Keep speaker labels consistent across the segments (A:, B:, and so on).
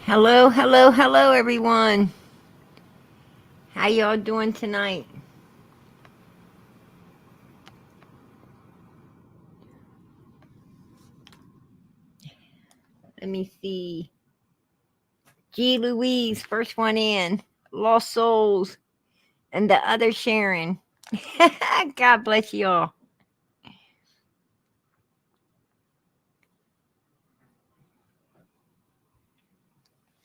A: Hello, hello, hello, everyone. How y'all doing tonight? Let me see. G. Louise, first one in. Lost Souls, and the other Sharon. God bless y'all.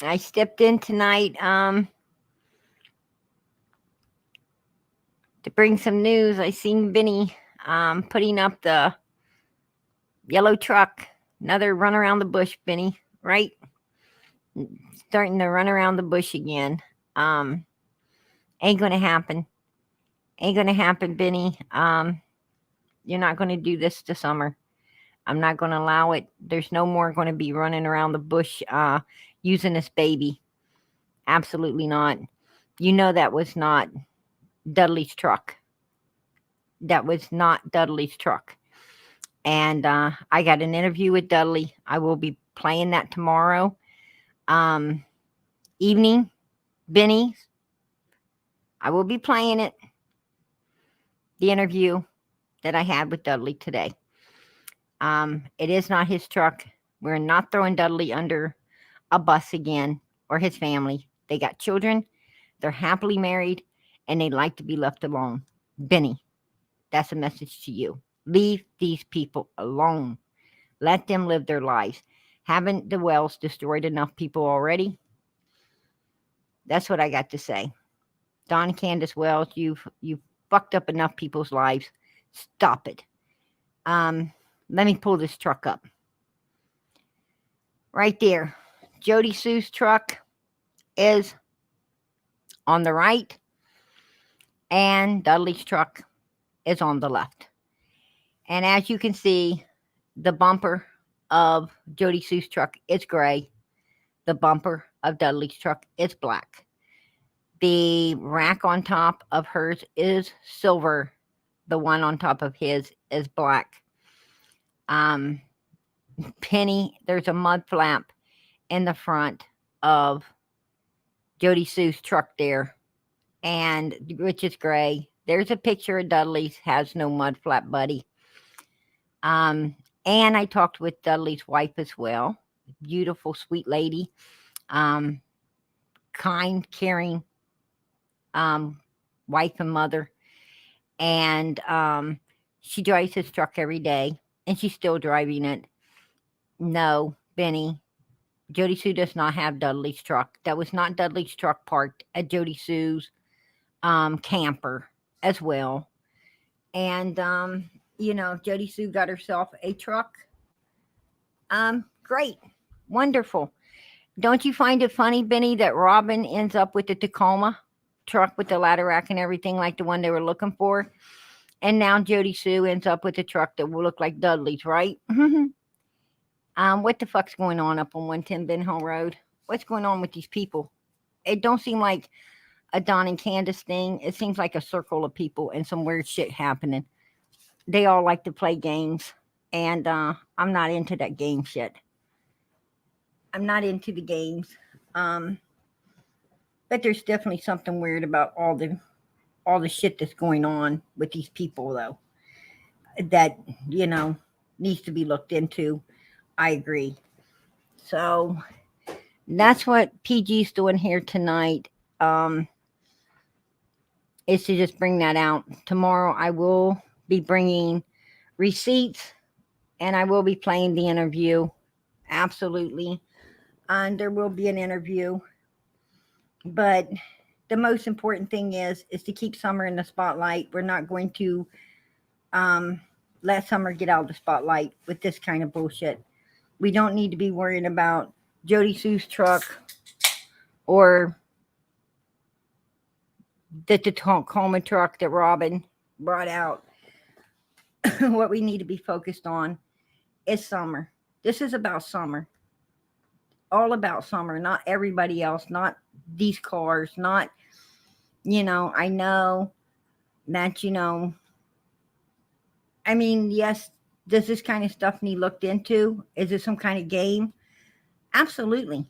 A: I stepped in tonight to bring some news. I seen Benny putting up the yellow truck. Another run around the bush, Benny, right? Starting to run around the bush again. Ain't gonna happen. Ain't gonna happen, Benny. You're not gonna do this this summer. I'm not gonna allow it. There's no more gonna be running around the bush using this baby. Absolutely not. You know that was not Dudley's truck. That was not Dudley's truck. And I got an interview with Dudley. I will be playing that tomorrow evening. Benny, I will be playing it. The interview that I had with Dudley today. It is not his truck. We're not throwing Dudley under a bus again or his family. They got children. They're happily married and they like to be left alone. Benny, that's a message to you. Leave these people alone. Let them live their lives. Haven't the Wells destroyed enough people already? That's what I got to say. Don Candace Wells, you've fucked up enough people's lives. Stop it. Let me pull this truck up. Right there. JodiSue's truck is on the right, and Dudley's truck is on the left. And as you can see, the bumper of JodiSue's truck is gray. The bumper of Dudley's truck is black. The rack on top of hers is silver. The one on top of his is black. Penny, there's a mud flap in the front of JodiSue's truck there, and which is gray. There's a picture of Dudley's, has no mud flap, buddy. And I talked with Dudley's wife as well. Beautiful, sweet lady. Kind, caring wife and mother. And she drives his truck every day, and she's still driving it. No, Benny, JodiSue does not have Dudley's truck. That was not Dudley's truck parked at JodiSue's camper as well. And JodiSue got herself a truck. Great, wonderful. Don't you find it funny, Benny, that Robin ends up with the Tacoma truck with the ladder rack and everything like the one they were looking for? And now JodiSue ends up with a truck that will look like Dudley's, right? What the fuck's going on up on 110 Ben Hill Road? What's going on with these people? It don't seem like a Don and Candace thing. It seems like a circle of people and some weird shit happening. They all like to play games, and I'm not into that game shit. I'm not into the games. But there's definitely something weird about all the shit that's going on with these people, though. That needs to be looked into. I agree. So that's what PG's doing here tonight. Is to just bring that out. Tomorrow I will be bringing receipts, and I will be playing the interview. Absolutely. And there will be an interview. But the most important thing is to keep Summer in the spotlight. We're not going to let Summer get out of the spotlight with this kind of bullshit. We don't need to be worrying about JodiSue's truck or the Tacoma truck that Robin brought out. What we need to be focused on is Summer. This is about Summer. All about Summer, not everybody else, not these cars, not, I know that, I mean, yes, does this kind of stuff need looked into? Is it some kind of game? Absolutely.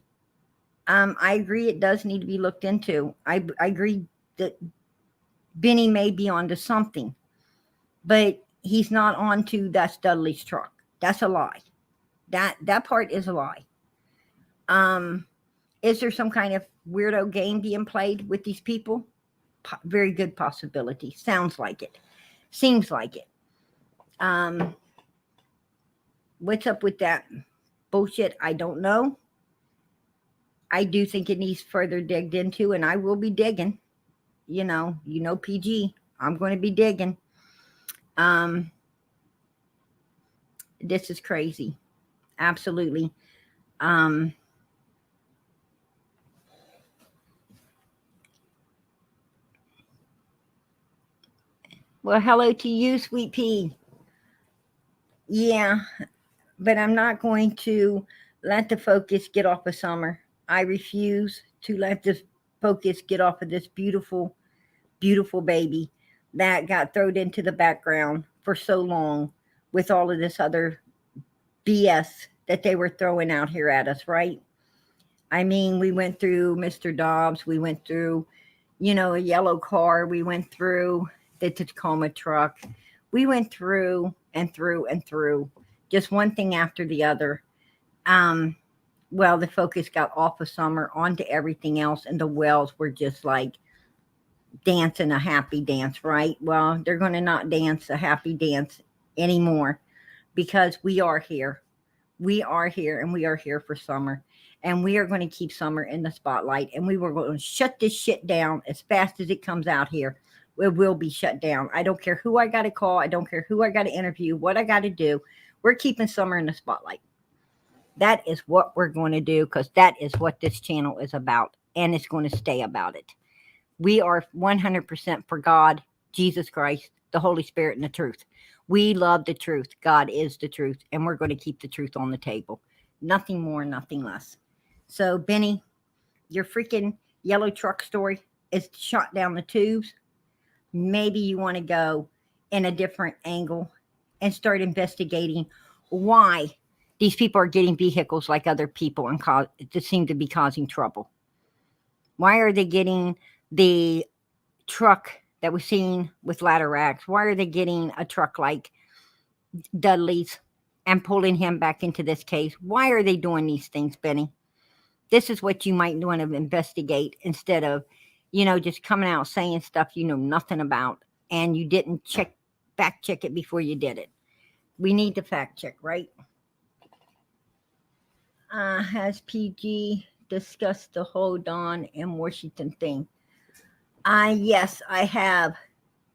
A: I agree it does need to be looked into. I agree that Benny may be onto something, but he's not onto that's Dudley's truck. That's a lie. That part is a lie. Um, is there some kind of weirdo game being played with these people? Very good possibility. Sounds like it. Seems like it. Um, what's up with that bullshit? I don't know. I do think it needs further digged into, and I will be digging. PG. I'm going to be digging. This is crazy. Absolutely. Well, hello to you, Sweet Pea. Yeah, but I'm not going to let the focus get off of Summer. I refuse to let this focus get off of this beautiful, beautiful baby that got thrown into the background for so long with all of this other BS that they were throwing out here at us, right? I mean, we went through Mr. Dobbs, we went through, a yellow car, we went through the Tacoma truck, we went through and through and through, just one thing after the other. Well, the focus got off of Summer onto everything else, and the Wells were just like dancing a happy dance, right? Well, they're going to not dance a happy dance anymore because we are here. We are here, and we are here for Summer. And we are going to keep Summer in the spotlight, and we were going to shut this shit down as fast as it comes out here. It will be shut down. I don't care who I got to call. I don't care who I got to interview, what I got to do. We're keeping Summer in the spotlight. That is what we're going to do, because that is what this channel is about, and it's going to stay about it. We are 100% for God, Jesus Christ, the Holy Spirit, and the truth. We love the truth. God is the truth, and we're going to keep the truth on the table. Nothing more, nothing less. So, Benny, your freaking yellow truck story is shot down the tubes. Maybe you want to go in a different angle and start investigating why these people are getting vehicles like other people and just seem to be causing trouble. Why are they getting the truck that was seen with ladder racks? Why are they getting a truck like Dudley's and pulling him back into this case? Why are they doing these things, Benny? This is what you might want to investigate instead of, just coming out saying stuff you know nothing about and you didn't fact check it before you did it. We need to fact check, right? Has PG discussed the whole Dawn and Washington thing? Yes, I have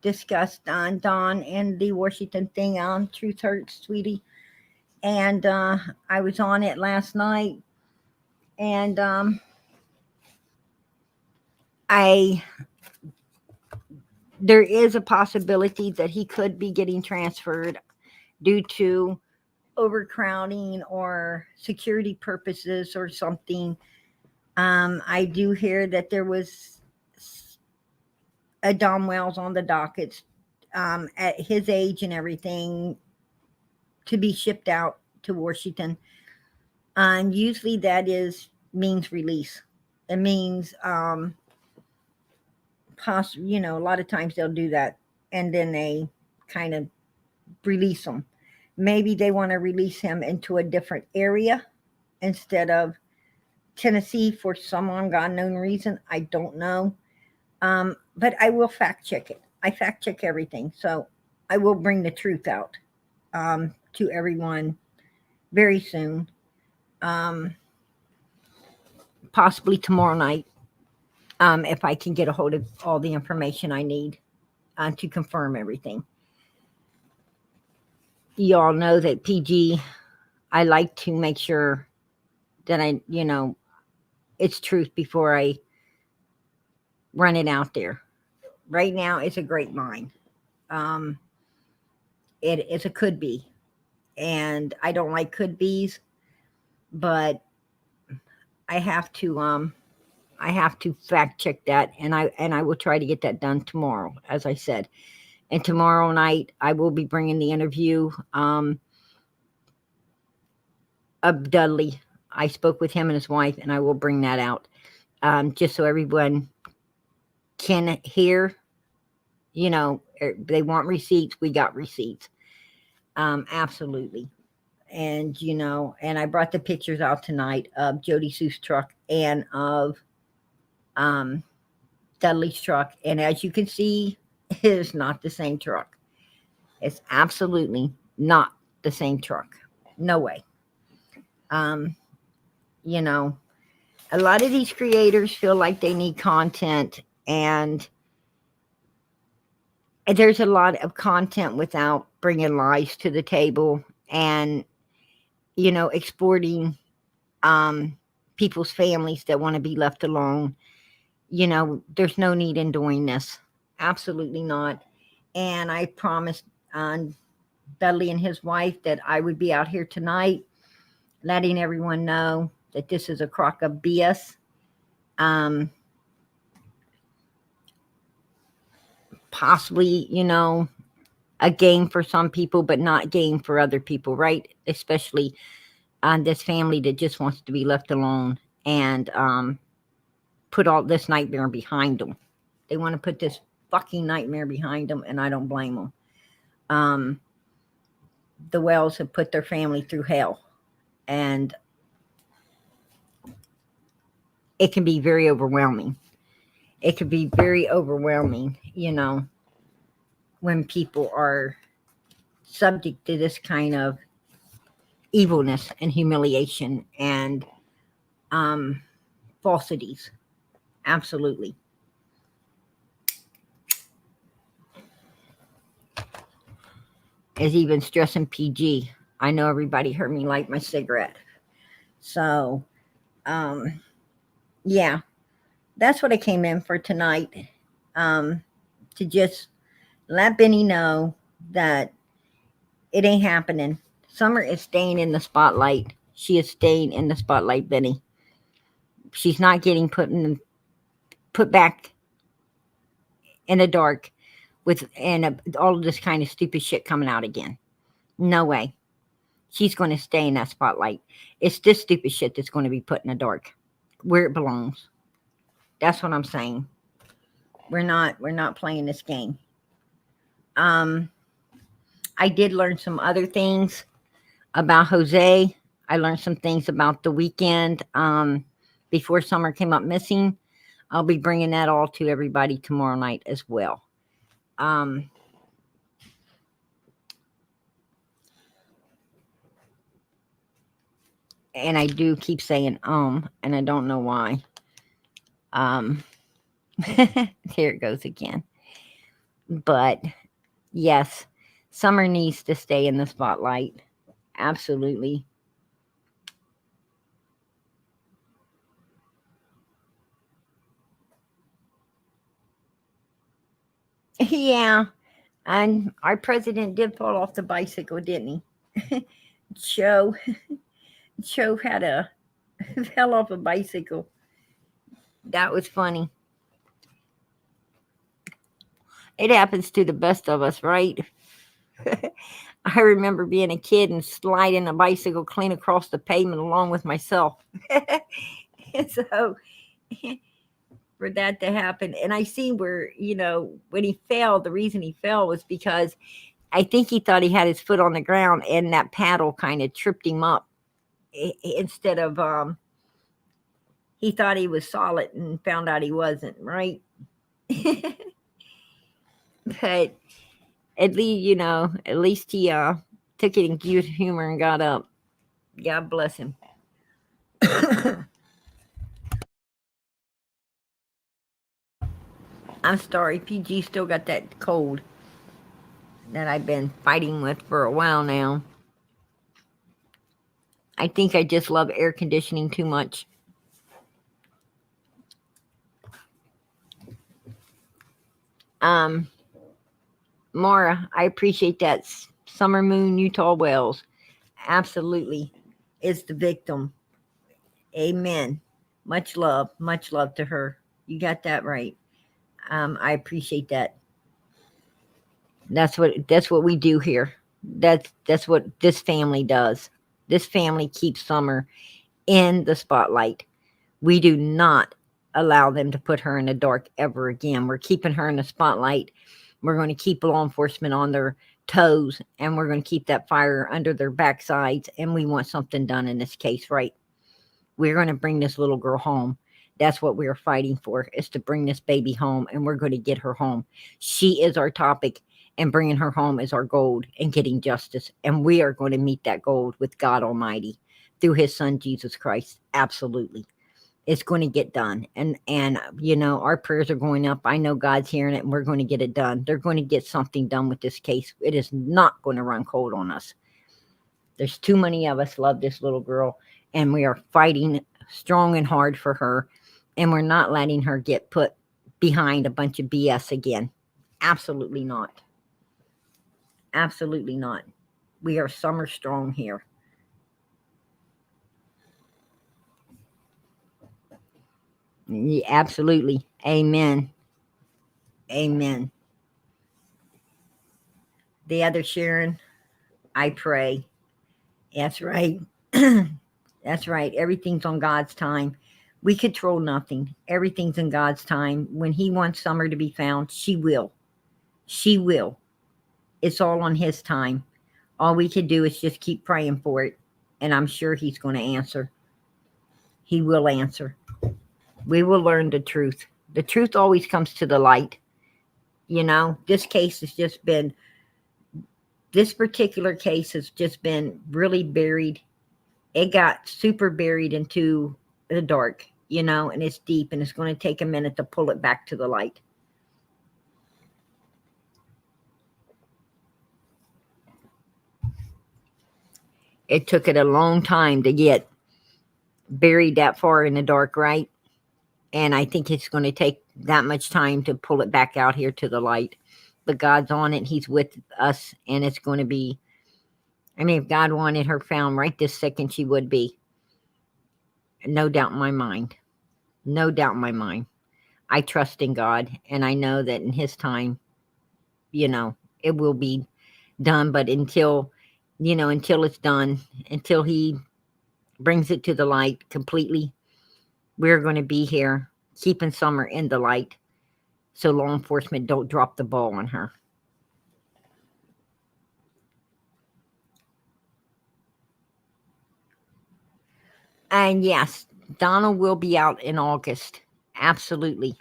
A: discussed Dawn and the Washington thing on Truth Hurts, sweetie. And I was on it last night. And there is a possibility that he could be getting transferred due to overcrowding or security purposes or something. I do hear that there was a Don Wells on the dockets at his age and everything to be shipped out to Washington. And usually that means release. It means a lot of times they'll do that and then they kind of release them. Maybe they want to release him into a different area instead of Tennessee for some unknown reason. I don't know. But I will fact check it. I fact check everything. So I will bring the truth out to everyone very soon. Possibly tomorrow night. If I can get a hold of all the information I need to confirm everything. You all know that PG, I like to make sure that it's truth before I run it out there. Right now, it's a grapevine. It's a could be. And I don't like could be's, but I have to fact check that, and I will try to get that done tomorrow, as I said. And tomorrow night I will be bringing the interview of Dudley I spoke with him and his wife, and I will bring that out, just so everyone can hear. They want receipts. We got receipts. Absolutely. And and I brought the pictures out tonight of JodiSue's truck and of um, Dudley's truck. And as you can see, it is not the same truck. It's absolutely not the same truck. No way. Um, you know, a lot of these creators feel like they need content, and there's a lot of content without bringing lies to the table and, exporting people's families that want to be left alone. There's no need in doing this. Absolutely not. And I promised Dudley and his wife that I would be out here tonight letting everyone know that this is a crock of BS. Possibly, a game for some people, but not game for other people, right? Especially this family that just wants to be left alone and put all this nightmare behind them. They want to put this fucking nightmare behind them, and I don't blame them. The Wells have put their family through hell, and it can be very overwhelming. It can be very overwhelming, when people are subject to this kind of evilness and humiliation and falsities. Absolutely. As even stressing PG. I know everybody heard me light my cigarette. So, yeah, that's what I came in for tonight. To just let Benny know that it ain't happening. Summer is staying in the spotlight. She is staying in the spotlight, Benny. She's not getting put back in the dark with all of this kind of stupid shit coming out again. No way. She's going to stay in that spotlight. It's this stupid shit that's going to be put in the dark where it belongs. That's what I'm saying. We're not playing this game. I did learn some other things about Jose. I learned some things about the weekend before Summer came up missing. I'll be bringing that all to everybody tomorrow night as well. And I do keep saying and I don't know why. Here it goes again. But yes, Summer needs to stay in the spotlight. Absolutely. Yeah, and our president did fall off the bicycle, didn't he? Joe had fell off a bicycle. That was funny. It happens to the best of us, right? I remember being a kid and sliding a bicycle clean across the pavement along with myself. So for that to happen, and I see where, when he fell, the reason he fell was because I think he thought he had his foot on the ground and that paddle kind of tripped him up instead of he thought he was solid and found out he wasn't, right? But at least he took it in good humor and got up. God bless him. I'm sorry, PG still got that cold that I've been fighting with for a while now. I think I just love air conditioning too much. Mara, I appreciate that. Summer Moon, Utah Wells. Absolutely is the victim. Amen. Much love to her. You got that right. I appreciate that. That's what we do here. That's what this family does. This family keeps Summer in the spotlight. We do not allow them to put her in the dark ever again. We're keeping her in the spotlight. We're going to keep law enforcement on their toes, and we're going to keep that fire under their backsides, and we want something done in this case, right? We're going to bring this little girl home. That's what we are fighting for, is to bring this baby home, and we're going to get her home. She is our topic, and bringing her home is our goal, and getting justice. And we are going to meet that goal with God Almighty through his son, Jesus Christ. Absolutely. It's going to get done. And you know, our prayers are going up. I know God's hearing it, and we're going to get it done. They're going to get something done with this case. It is not going to run cold on us. There's too many of us love this little girl, and we are fighting strong and hard for her, and we're not letting her get put behind a bunch of BS again. Absolutely not. Absolutely not. We are summer strong here. Yeah, absolutely. Amen. Amen. The other Sharon, I pray. That's right. That's right. Everything's on God's time. We control nothing. Everything's in God's time. When he wants Summer to be found, she will. She will. It's all on his time. All we can do is just keep praying for it. And I'm sure he's going to answer. He will answer. We will learn the truth. The truth always comes to the light. You know, this particular case has just been really buried. It got super buried into the dark, you know, and it's deep, and it's going to take a minute to pull it back to the light. It took it a long time to get buried that far in the dark, right? And I think it's going to take that much time to pull it back out here to the light. But God's on it. He's with us, and it's going to be, I mean, if God wanted her found right this second, she would be. No doubt in my mind. No doubt in my mind. I trust in God, and I know that in his time, you know, it will be done. But until it's done, until he brings it to the light completely, we're going to be here keeping Summer in the light so law enforcement don't drop the ball on her. And yes, Donald will be out in August. Absolutely.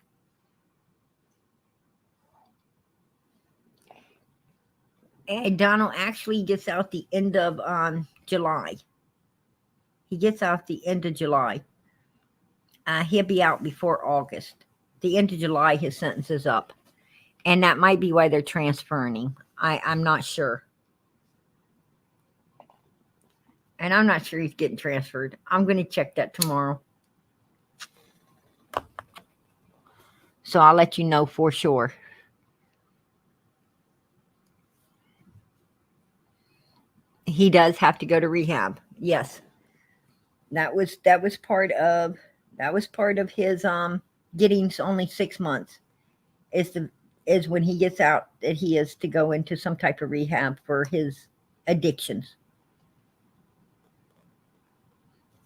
A: And Donald actually gets out the end of July. He gets out the end of July. He'll be out before August. The end of July, his sentence is up. And that might be why they're transferring him. I'm not sure. And I'm not sure he's getting transferred. I'm going to check that tomorrow. So I'll let you know for sure. He does have to go to rehab. Yes. That was part of his getting only 6 months is when he gets out that he is to go into some type of rehab for his addictions.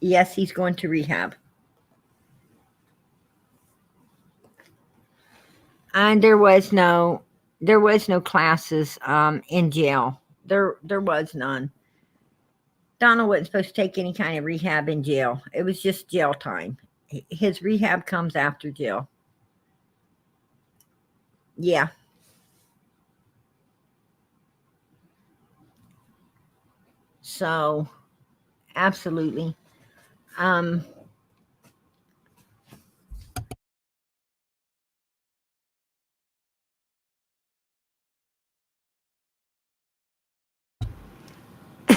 A: Yes, he's going to rehab. And there was no classes in jail. There was none. Donald wasn't supposed to take any kind of rehab in jail. It was just jail time. His rehab comes after jail. Yeah. So, absolutely.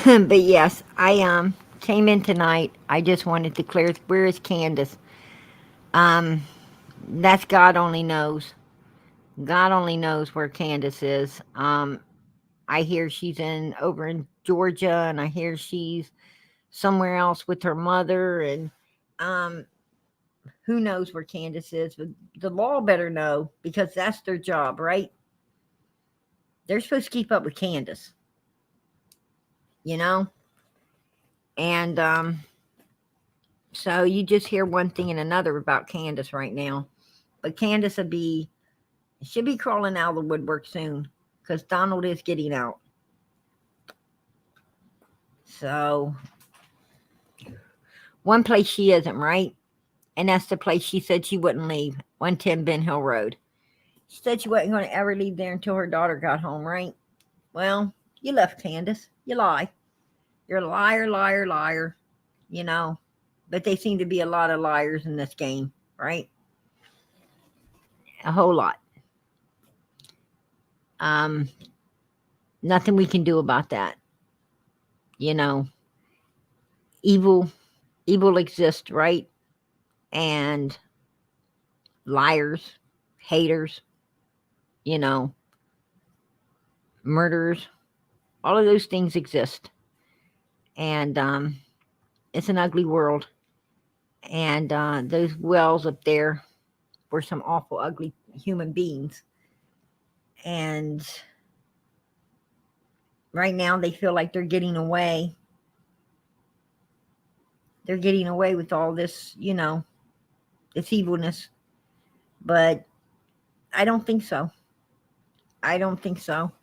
A: But yes, I came in tonight. I just wanted to clear. Where is Candace? Um, that's God only knows. God only knows where Candace is. I hear she's over in Georgia, and I hear she's somewhere else with her mother, and um, who knows where Candace is? But the law better know, because that's their job, right? They're supposed to keep up with Candace, you know. And So you just hear one thing and another about Candace right now. But Candace should be crawling out of the woodwork soon because Donald is getting out. So one place she isn't, right? And that's the place she said she wouldn't leave, 110 Ben Hill Road. She said she wasn't going to ever leave there until her daughter got home, right? Well, you left, Candace. You lie. You're a liar, liar, liar, you know. But they seem to be a lot of liars in this game, right? A whole lot. Nothing we can do about that. You know, evil exists, right? And liars, haters, you know, murderers, all of those things exist. And it's an ugly world. And those wells up there were some awful, ugly human beings. And right now they feel like they're getting away. They're getting away with all this, you know, this evilness. But I don't think so. I don't think so.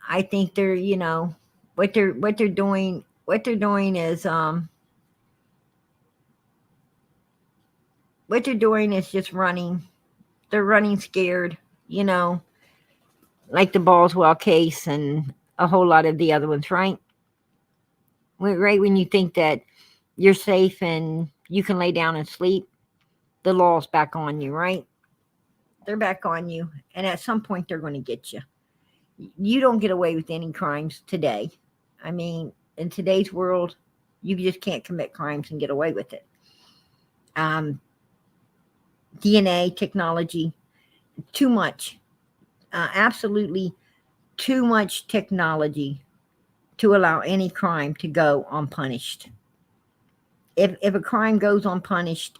A: I think they're, you know, what they're doing is what they're doing is just running. They're running scared, you know, like the Boswell case and a whole lot of the other ones, right? Right when you think that you're safe and you can lay down and sleep, the law's back on you, right? They're back on you, and at some point they're going to get you. You don't get away with any crimes today. I mean, in today's world, you just can't commit crimes and get away with it. DNA technology, too much, absolutely too much technology to allow any crime to go unpunished. If a crime goes unpunished,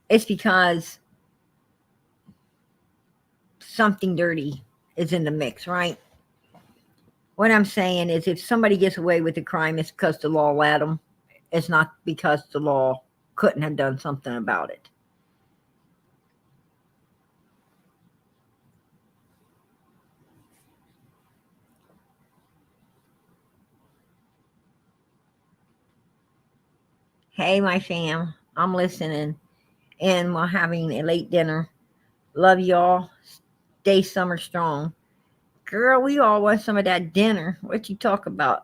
A: it's because something dirty is in the mix, right? What I'm saying is if somebody gets away with a crime, it's because the law let them. It's not because the law couldn't have done something about it. Hey, my fam, I'm listening and while having a late dinner. Love y'all. Stay summer strong. Girl, we all want some of that dinner. What you talk about?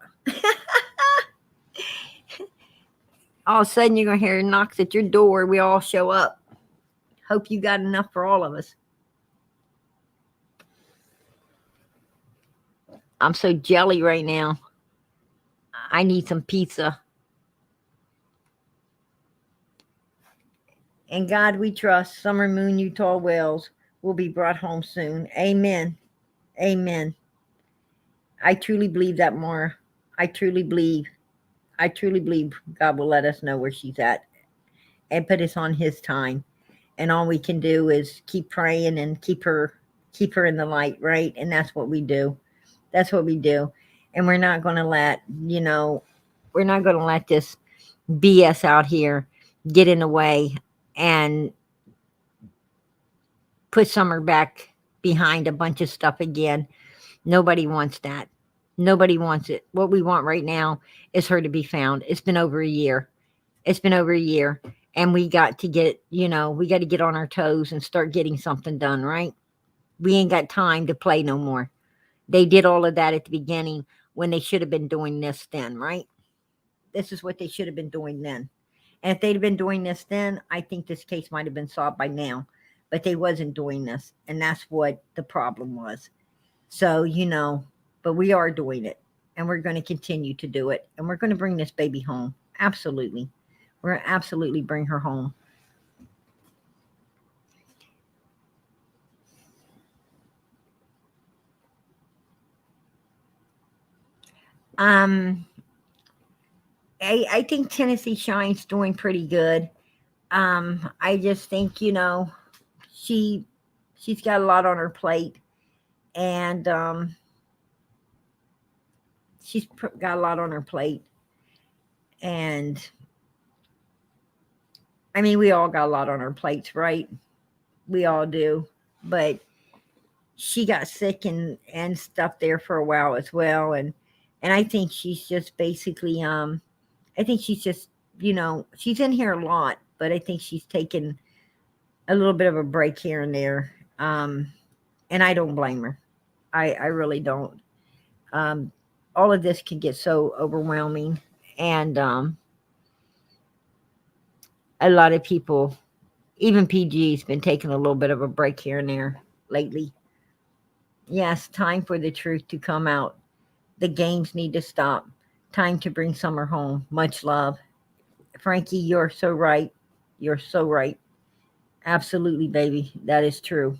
A: All of a sudden you're going to hear knocks at your door. We all show up. Hope you got enough for all of us. I'm so jelly right now. I need some pizza. In God we trust. Summer Moon, Utah Wells will be brought home soon. Amen. Amen. I truly believe that, Mara. I truly believe God will let us know where she's at and put us on his time. And all we can do is keep praying and keep her in the light, right? And that's what we do. That's what we do. And we're not going to let, you know, we're not going to let this BS out here get in the way and put Summer back behind a bunch of stuff again. Nobody wants that. Nobody wants it. What we want right now is her to be found. It's been over a year. It's been over a year. And we got to get, you know, we got to get on our toes and start getting something done, right? We ain't got time to play no more. They did all of that at the beginning when they should have been doing this then, right? This is what they should have been doing then. And if they'd have been doing this then, I think this case might have been solved by now. But they wasn't doing this. And that's what the problem was. So, you know, but we are doing it. And we're going to continue to do it. And we're going to bring this baby home. Absolutely. We're going to absolutely bring her home. I think Tennessee Shine's doing pretty good. I just think, you know, she's got a lot on her plate. And she's got a lot on her plate. And I mean, we all got a lot on our plates, right? We all do. But she got sick and stuff there for a while as well. And I think she's just basically I think she's just, she's in here a lot, but I think she's taken a little bit of a break here and there. And I don't blame her. I really don't. Um, all of this can get so overwhelming, and a lot of people, even PG's been taking a little bit of a break here and there lately. Yes, time for the truth to come out. The games need to stop. Time to bring summer home. Much love. Frankie, you're so right. You're so right. Absolutely, baby. That is true.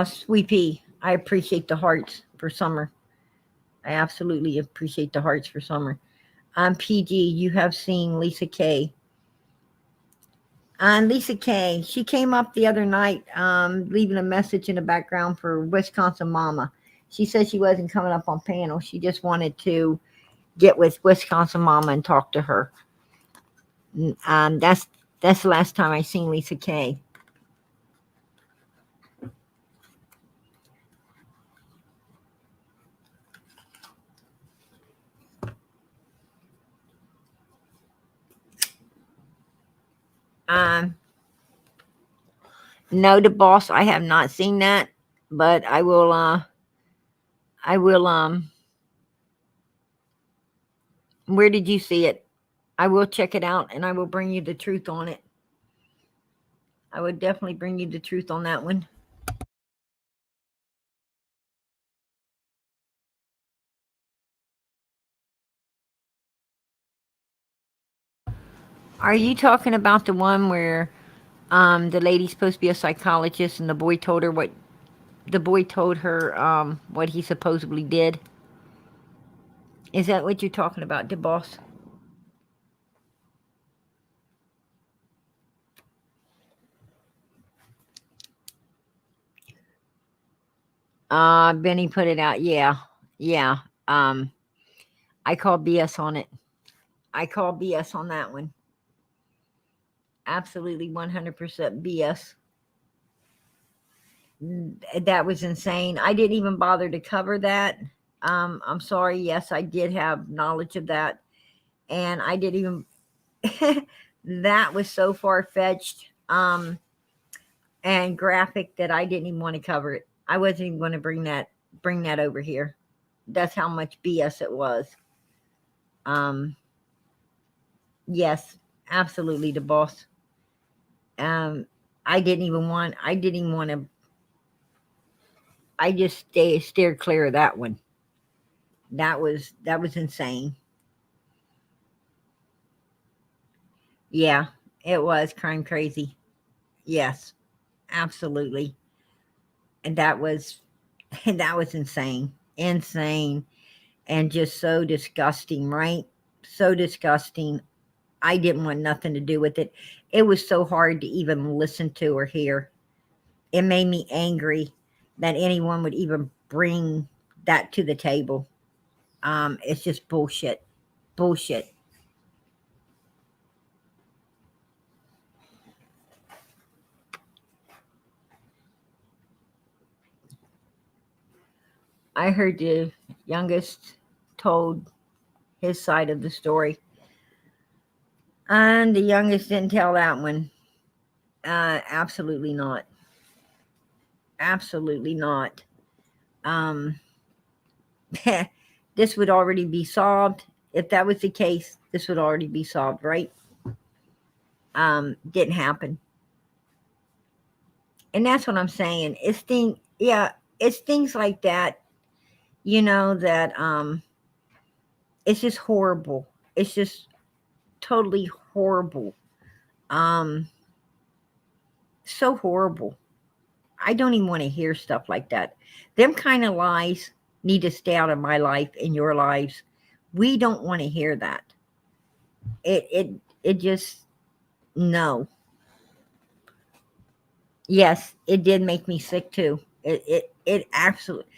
A: Sweet Pea, I appreciate the hearts for summer. I absolutely appreciate the hearts for summer. PG, you have seen Lisa K. Lisa K, she came up the other night, leaving a message in the background for Wisconsin Mama. She said she wasn't coming up on panel. She just wanted to get with Wisconsin Mama and talk to her. That's the last time I seen Lisa K. No, the boss. I have not seen that, but I will. I will. Where did you see it? I will check it out, and I will bring you the truth on it. I would definitely bring you the truth on that one. Are you talking about the one where the lady's supposed to be a psychologist, and the boy told her what he supposedly did? Is that what you're talking about, the boss? Benny put it out. Yeah, yeah. I call BS on it. I call BS on that one. Absolutely 100% BS. That was insane. I didn't even bother to cover that. I'm sorry. Yes, I did have knowledge of that. And I didn't even, that was so far fetched and graphic that I didn't even want to cover it. I wasn't even going to bring that over here. That's how much BS it was. Yes, absolutely, the boss. I didn't even want to. I just steered clear of that one. That was insane. Yeah, it was crime crazy. Yes, absolutely. And that was that was insane. Insane and just so disgusting, right? So disgusting. I didn't want nothing to do with it. It was so hard to even listen to or hear. It made me angry that anyone would even bring that to the table. It's just bullshit. Bullshit. I heard the youngest told his side of the story, and the youngest didn't tell that one. Absolutely not. Absolutely not. Um, this would already be solved. If that was the case, this would already be solved, right? Didn't happen. And that's what I'm saying. It's things like that, that it's just horrible. It's just totally horrible. Um, so horrible. I don't even want to hear stuff like that. Them kind of lies need to stay out of my life and your lives. We don't want to hear that. It just no. Yes, it did make me sick too. It absolutely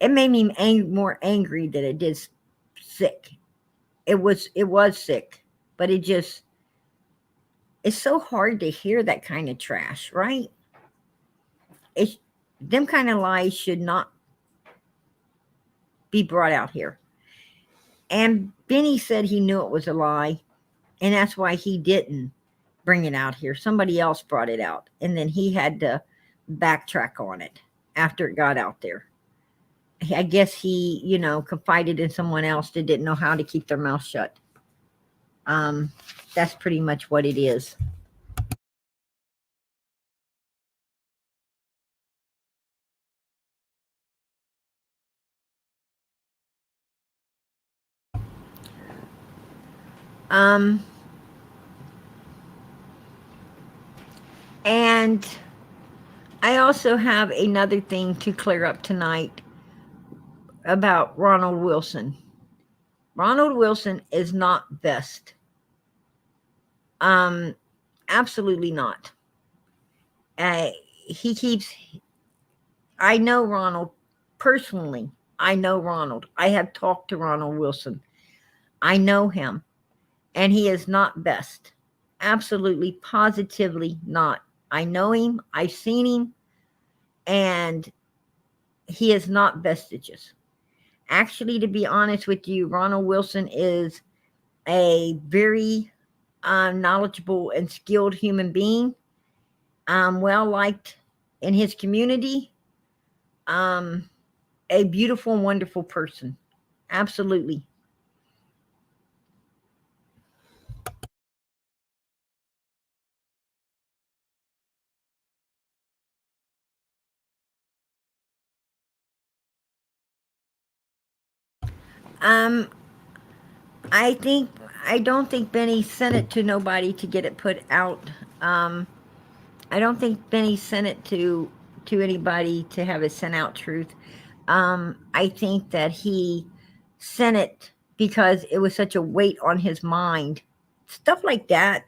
A: it made me more angry than it did sick. It was sick, but it's so hard to hear that kind of trash, right? It's them kind of lies should not be brought out here. And Benny said he knew it was a lie, and that's why he didn't bring it out here. Somebody else brought it out, and then he had to backtrack on it after it got out there. I guess he, confided in someone else that didn't know how to keep their mouth shut. That's pretty much what it is. And I also have another thing to clear up tonight about Ronald Wilson. Ronald Wilson is not best. Absolutely not. He keeps. I know Ronald personally. I know Ronald. I have talked to Ronald Wilson. I know him, and he is not best. Absolutely, positively not. I know him. I've seen him, and he is not vestiges. Actually, to be honest with you, Ronald Wilson is a very knowledgeable and skilled human being. Well liked in his community. A beautiful and wonderful person. Absolutely. Um, I don't think Benny sent it to nobody to get it put out. I don't think Benny sent it to anybody to have it sent out. Truth. I think that he sent it because it was such a weight on his mind. Stuff like that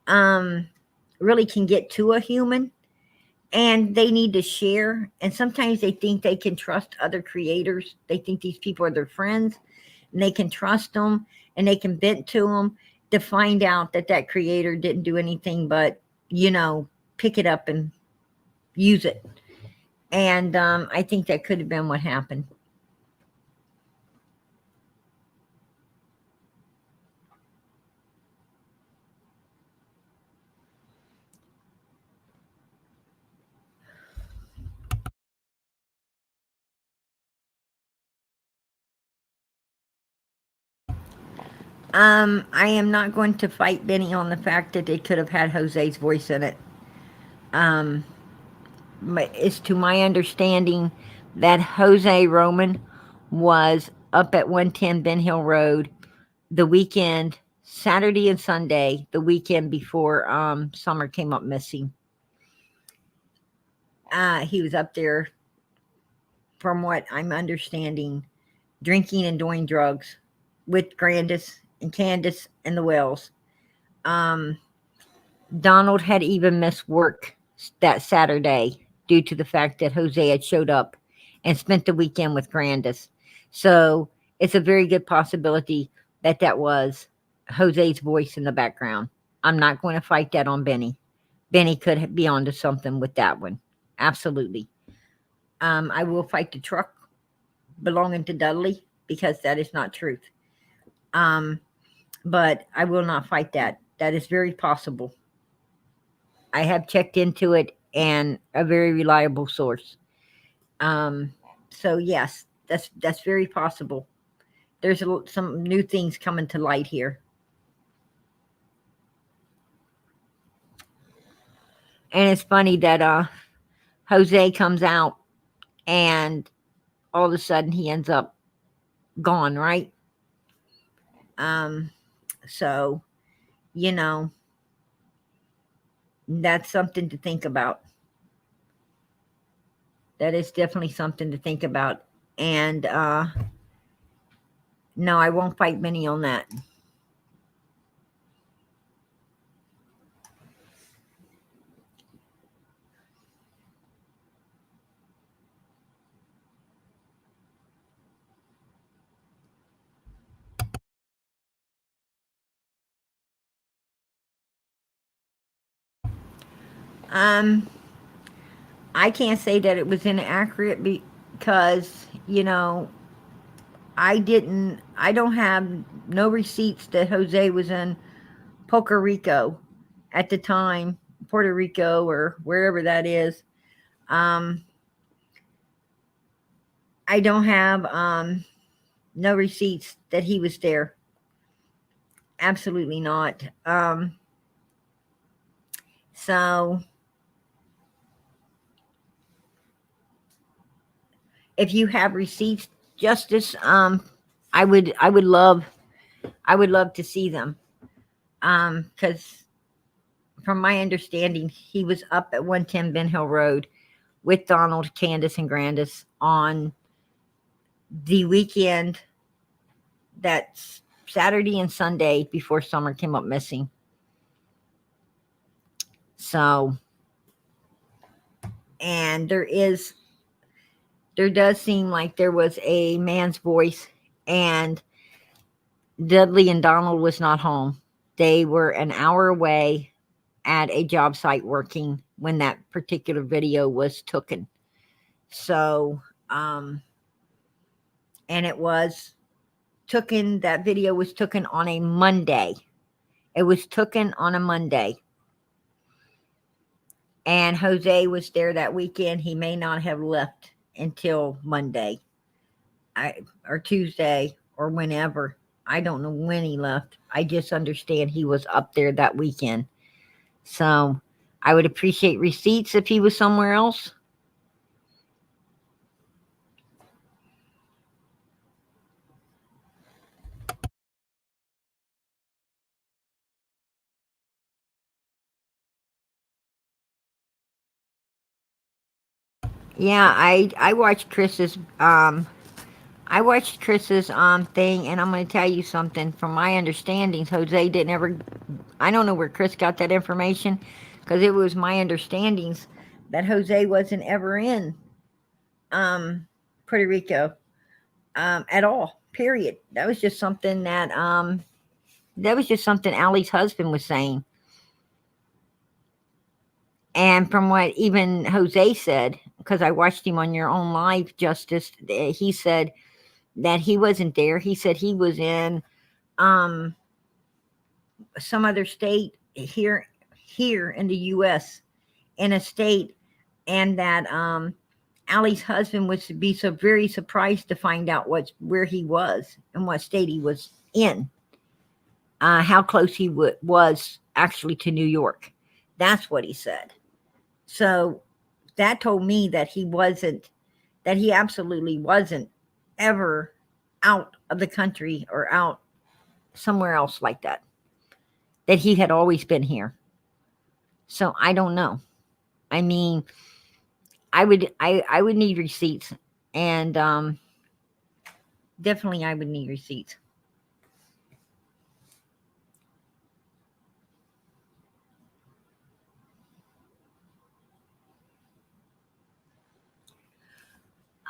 A: really can get to a human, and they need to share. And sometimes they think they can trust other creators. They think these people are their friends, and they can trust them, and they can vent to them to find out that that creator didn't do anything but, pick it up and use it. And I think that could have been what happened. I am not going to fight Benny on the fact that it could have had Jose's voice in it. But it's to my understanding that Jose Roman was up at 110 Ben Hill Road the weekend, Saturday and Sunday, the weekend before Summer came up missing. He was up there, from what I'm understanding, drinking and doing drugs with Grandis and Candace and the Wells. Donald had even missed work that Saturday due to the fact that Jose had showed up and spent the weekend with Grandis. So it's a very good possibility that that was Jose's voice in the background. I'm not going to fight that on Benny. Benny could be onto something with that one. Absolutely. I will fight the truck belonging to Dudley because that is not truth. But I will not fight that. That is very possible. I have checked into it, and a very reliable source. So yes, that's very possible. There's some new things coming to light here. And it's funny that Jose comes out and all of a sudden he ends up gone, right? So, you know, that's something to think about. That is definitely something to think about. And no, I won't fight Benny on that. Um, I can't say that it was inaccurate because, I don't have no receipts that Jose was in Puerto Rico at the time, Puerto Rico or wherever that is. Um, I don't have no receipts that he was there. Absolutely not. So if you have receipts, Justice, I would love to see them. Because from my understanding, he was up at 110 Ben Hill Road with Donald, Candace, and Grandis on the weekend, that's Saturday and Sunday before Summer came up missing. So, and there does seem like there was a man's voice, and Dudley and Donald was not home. They were an hour away at a job site working when that particular video was taken. So, and it was that video was taken on a Monday. It was taken on a Monday. And Jose was there that weekend. He may not have left until Monday, or Tuesday, or whenever. I don't know when he left. I just understand he was up there that weekend. So I would appreciate receipts if he was somewhere else. Yeah, I watched Chris's thing, and I'm going to tell you something. From my understandings, Jose didn't ever. I don't know where Chris got that information, because it was my understandings that Jose wasn't ever in um, Puerto Rico at all. Period. That was just something Allie's husband was saying, and from what even Jose said, because I watched him on your own live, Justice, he said that he wasn't there. He said he was in um, some other state here in the U.S., in a state, and that Allie's husband would be so very surprised to find out where he was and what state he was in, how close he was actually to New York. That's what he said. So that told me that he absolutely wasn't ever out of the country or out somewhere else like that. That he had always been here. So I don't know. I mean, I would need receipts, and definitely I would need receipts.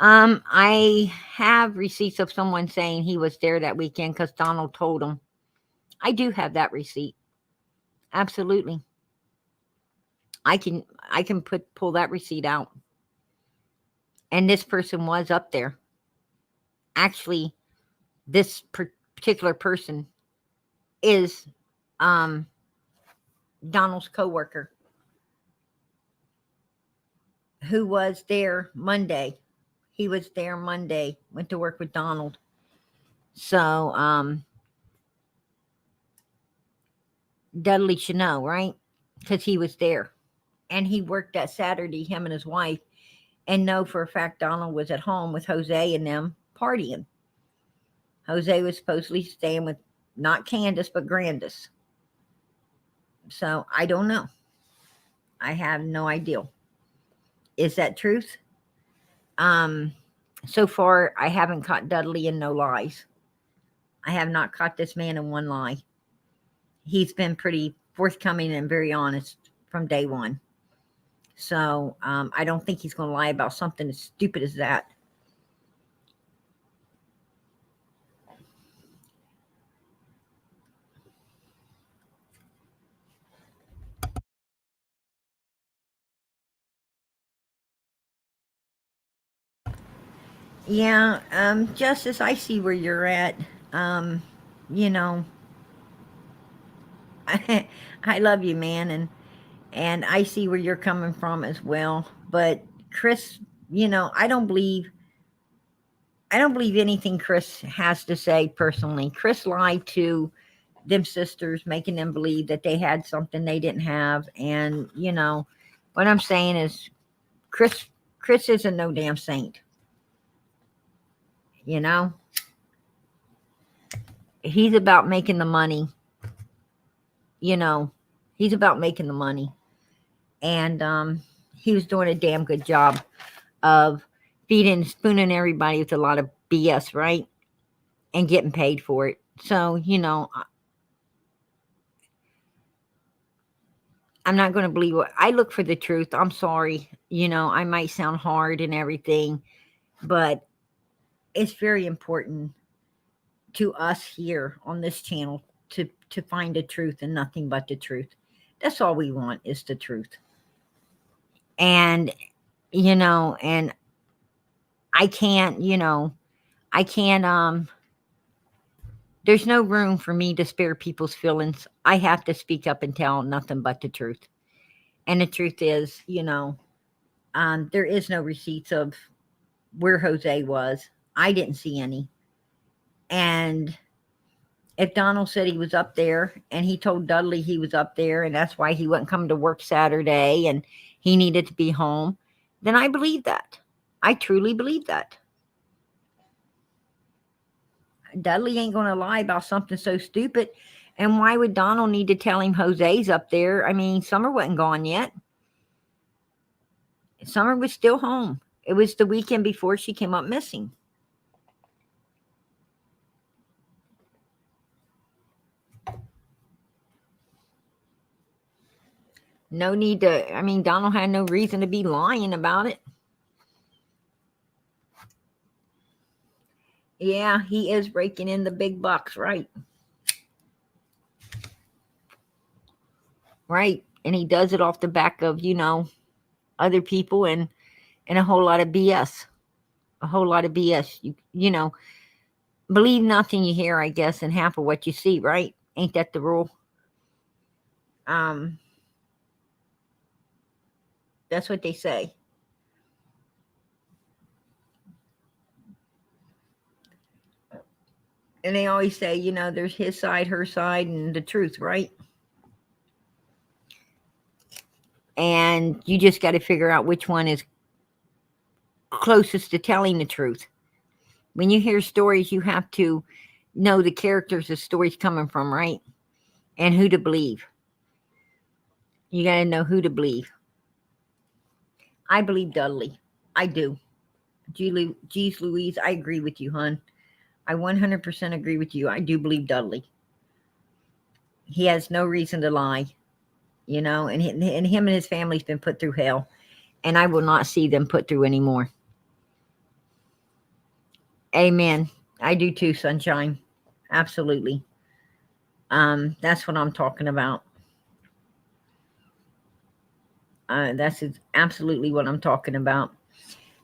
A: I have receipts of someone saying he was there that weekend because Donald told him. I do have that receipt. Absolutely. I can pull that receipt out. And this person was up there. Actually, this particular person is um Donald's coworker who was there Monday. He was there Monday, went to work with Donald. So Dudley should know, right? Because he was there. And he worked that Saturday, him and his wife, and know for a fact Donald was at home with Jose and them partying. Jose was supposedly staying with not Candace, but Grandis. So I don't know. I have no idea. Is that truth? Um, so far, I haven't caught Dudley in no lies. I have not caught this man in one lie. He's been pretty forthcoming and very honest from day one. So I don't think he's going to lie about something as stupid as that. Yeah, Justice, I see where you're at. You know, I love you, man, and I see where you're coming from as well. But Chris, I don't believe anything Chris has to say personally. Chris lied to them sisters, making them believe that they had something they didn't have. And, what I'm saying is Chris Chris isn't no damn saint, you know? He's about making the money, you know. He's about making the money. And he was doing a damn good job of feeding and spooning everybody with a lot of BS, right? And getting paid for it. So, I'm not going to believe what I look for the truth. I'm sorry. I might sound hard and everything, but it's very important to us here on this channel to find the truth and nothing but the truth. That's all we want is the truth. And and I can't, I can't there's no room for me to spare people's feelings. I have to speak up and tell nothing but the truth. And the truth is, there is no receipts of where Jose was. I didn't see any. And if Donald said he was up there and he told Dudley he was up there and that's why he wouldn't come to work Saturday and he needed to be home, then I believe that. I truly believe that. Dudley ain't going to lie about something so stupid. And why would Donald need to tell him Jose's up there? I mean, Summer wasn't gone yet. Summer was still home. It was the weekend before she came up missing. No need to, I mean, Donald had no reason to be lying about it. Yeah, he is raking in the big bucks, right? Right. And he does it off the back of, other people and a whole lot of BS. A whole lot of BS. You believe nothing you hear, I guess, and half of what you see, right? Ain't that the rule? That's what they say. And they always say, there's his side, her side, and the truth, right? And you just got to figure out which one is closest to telling the truth. When you hear stories, you have to know the characters the story's coming from, right? And who to believe. You got to know who to believe. I believe Dudley. I do. Geez Louise, I agree with you, hon. I 100% agree with you. I do believe Dudley. He has no reason to lie, and him and his family's been put through hell, and I will not see them put through anymore. Amen. I do too, sunshine. Absolutely. That's what I'm talking about. That's absolutely what I'm talking about.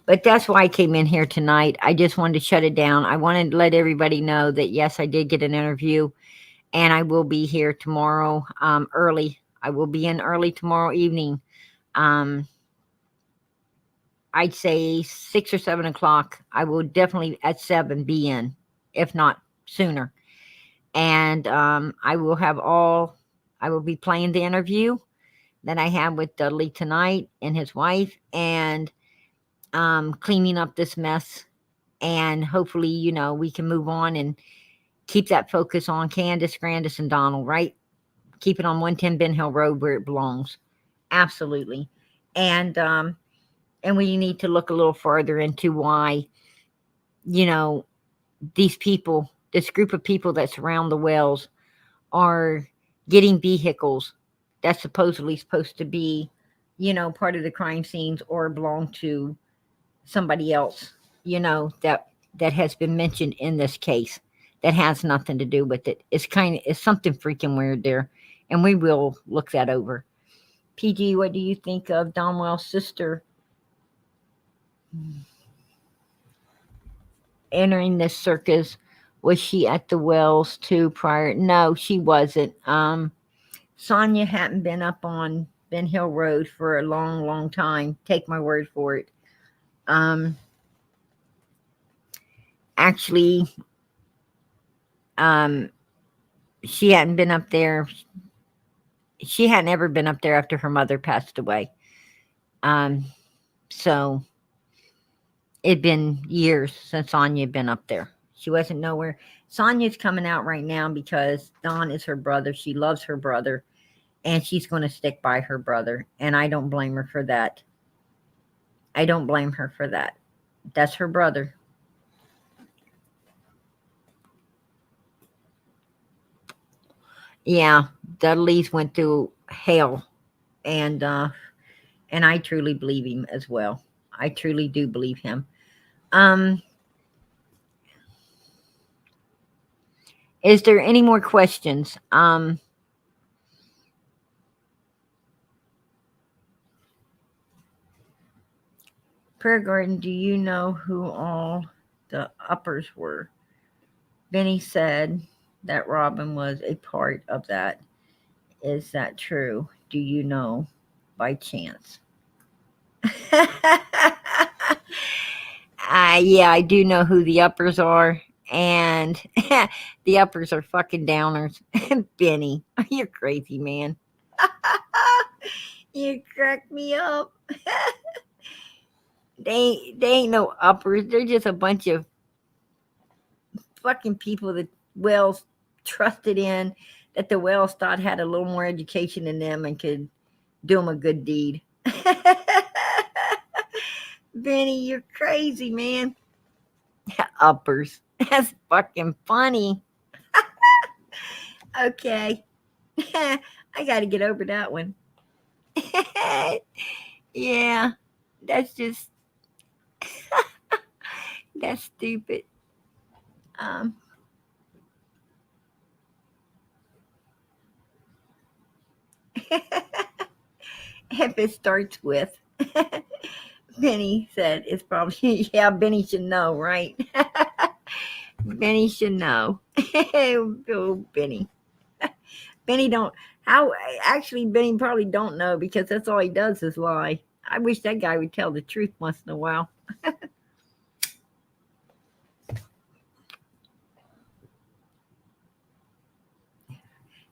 A: But that's why I came in here tonight. I just wanted to shut it down. I wanted to let everybody know that, yes, I did get an interview, and I will be here tomorrow early. I will be in early tomorrow evening. I'd say 6 or 7 o'clock. I will definitely at 7 be in, if not sooner. And I will be playing the interview that I had with Dudley tonight and his wife, and cleaning up this mess. And hopefully, we can move on and keep that focus on Candace, Grandis, and Donald, right? Keep it on 110 Ben Hill Road where it belongs. Absolutely. And we need to look a little further into why, these people, this group of people that surround the wells are getting vehicles that's supposed to be, part of the crime scenes or belong to somebody else, that has been mentioned in this case that has nothing to do with it. It's something freaking weird there. And we will look that over. PG, what do you think of Donwell's sister? entering this circus. Was she at the wells too prior? No, she wasn't. Sonia hadn't been up on Ben Hill Road for a long, long time. Take my word for it. Um, actually, um, she hadn't been up there. She hadn't ever been up there after her mother passed away. Um, so it'd been years since Sonia had been up there. She wasn't nowhere. Sonia's coming out right now because Don is her brother. She loves her brother, and she's going to stick by her brother. And I don't blame her for that. I don't blame her for that. That's her brother. Yeah, Dudley's went through hell, and I truly believe him as well. I truly do believe him. Um, is there any more questions? Prayer Garden, do you know who all the uppers were? Benny said that Robin was a part of that. Is that true? Do you know by chance? Yeah, I do know who the uppers are. And the uppers are fucking downers. Benny, you're crazy, man. You crack me up. They ain't no uppers. They're just a bunch of fucking people that Wells trusted in, that the Wells thought had a little more education than them and could do them a good deed. Benny, you're crazy, man. Uppers. That's fucking funny. Okay. I got to get over that one. Yeah, that's just, that's stupid. Um, if it starts with, Benny said it's probably, yeah, Benny should know, right? Benny should know. Oh, Benny. Benny don't, how, actually, Benny probably don't know because that's all he does is lie. I wish that guy would tell the truth once in a while.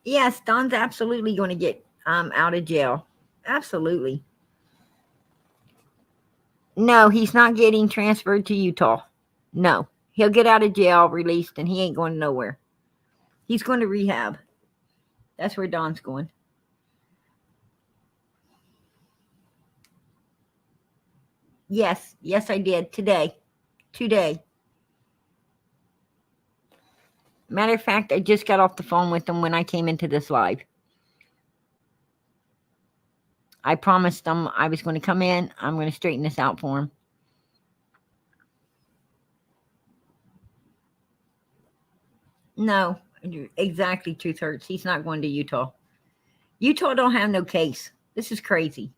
A: Yes, Don's absolutely going to get out of jail. Absolutely. No, he's not getting transferred to Utah. No, he'll get out of jail, released, and he ain't going nowhere. He's going to rehab. That's where Don's going. Yes, yes, I did today. Today. Matter of fact, I just got off the phone with him when I came into this live. I promised him I was going to come in. I'm going to straighten this out for him. No, exactly. Truth hurts. He's not going to Utah. Utah don't have no case. This is crazy.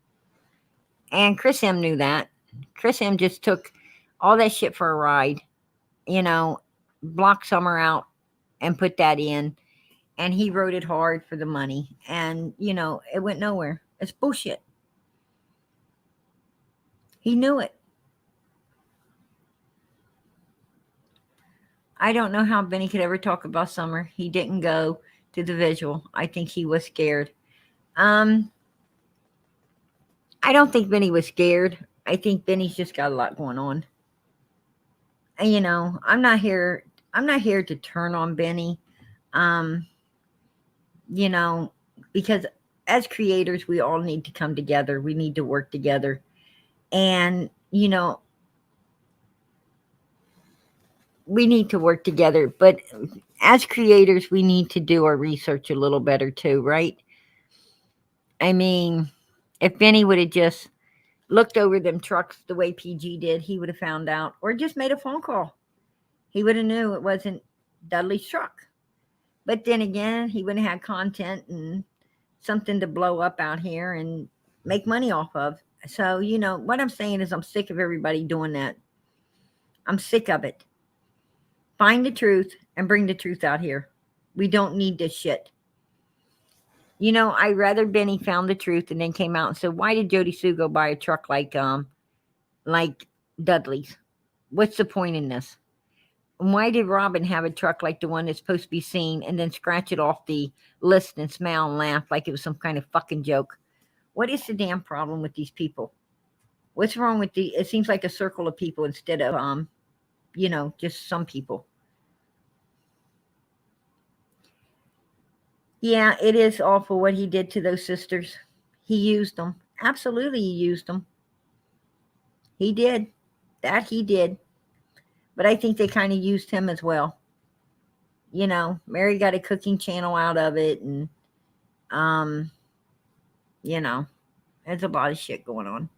A: And Chris M knew that. Chris M just took all that shit for a ride. You know, blocked Summer out and put that in. And he wrote it hard for the money. And, it went nowhere. It's bullshit. He knew it. I don't know how Benny could ever talk about Summer. He didn't go to the visual. I think he was scared. I don't think Benny was scared. I think Benny's just got a lot going on. And I'm not here to turn on Benny. Um, because as creators, we all need to come together. We need to work together. And, we need to work together. But as creators, we need to do our research a little better too, right? I mean, if Benny would have just looked over them trucks the way PG did, he would have found out, or just made a phone call. He would have knew it wasn't Dudley's truck. But then again, he wouldn't have had content and something to blow up out here and make money off of. So, what I'm saying is I'm sick of everybody doing that. I'm sick of it. Find the truth and bring the truth out here. We don't need this shit. You know, I'd rather Benny found the truth and then came out and said, why did JodiSue go buy a truck like Dudley's? What's the point in this? And why did Robin have a truck like the one that's supposed to be seen and then scratch it off the list and smile and laugh like it was some kind of fucking joke? What is the damn problem with these people? What's wrong with it seems like a circle of people instead of, you know, just some people. Yeah, it is awful what he did to those sisters. He used them. Absolutely, he used them. He did. That he did. But I think they kind of used him as well. You know, Mary got a cooking channel out of it, and, you know, there's a lot of shit going on.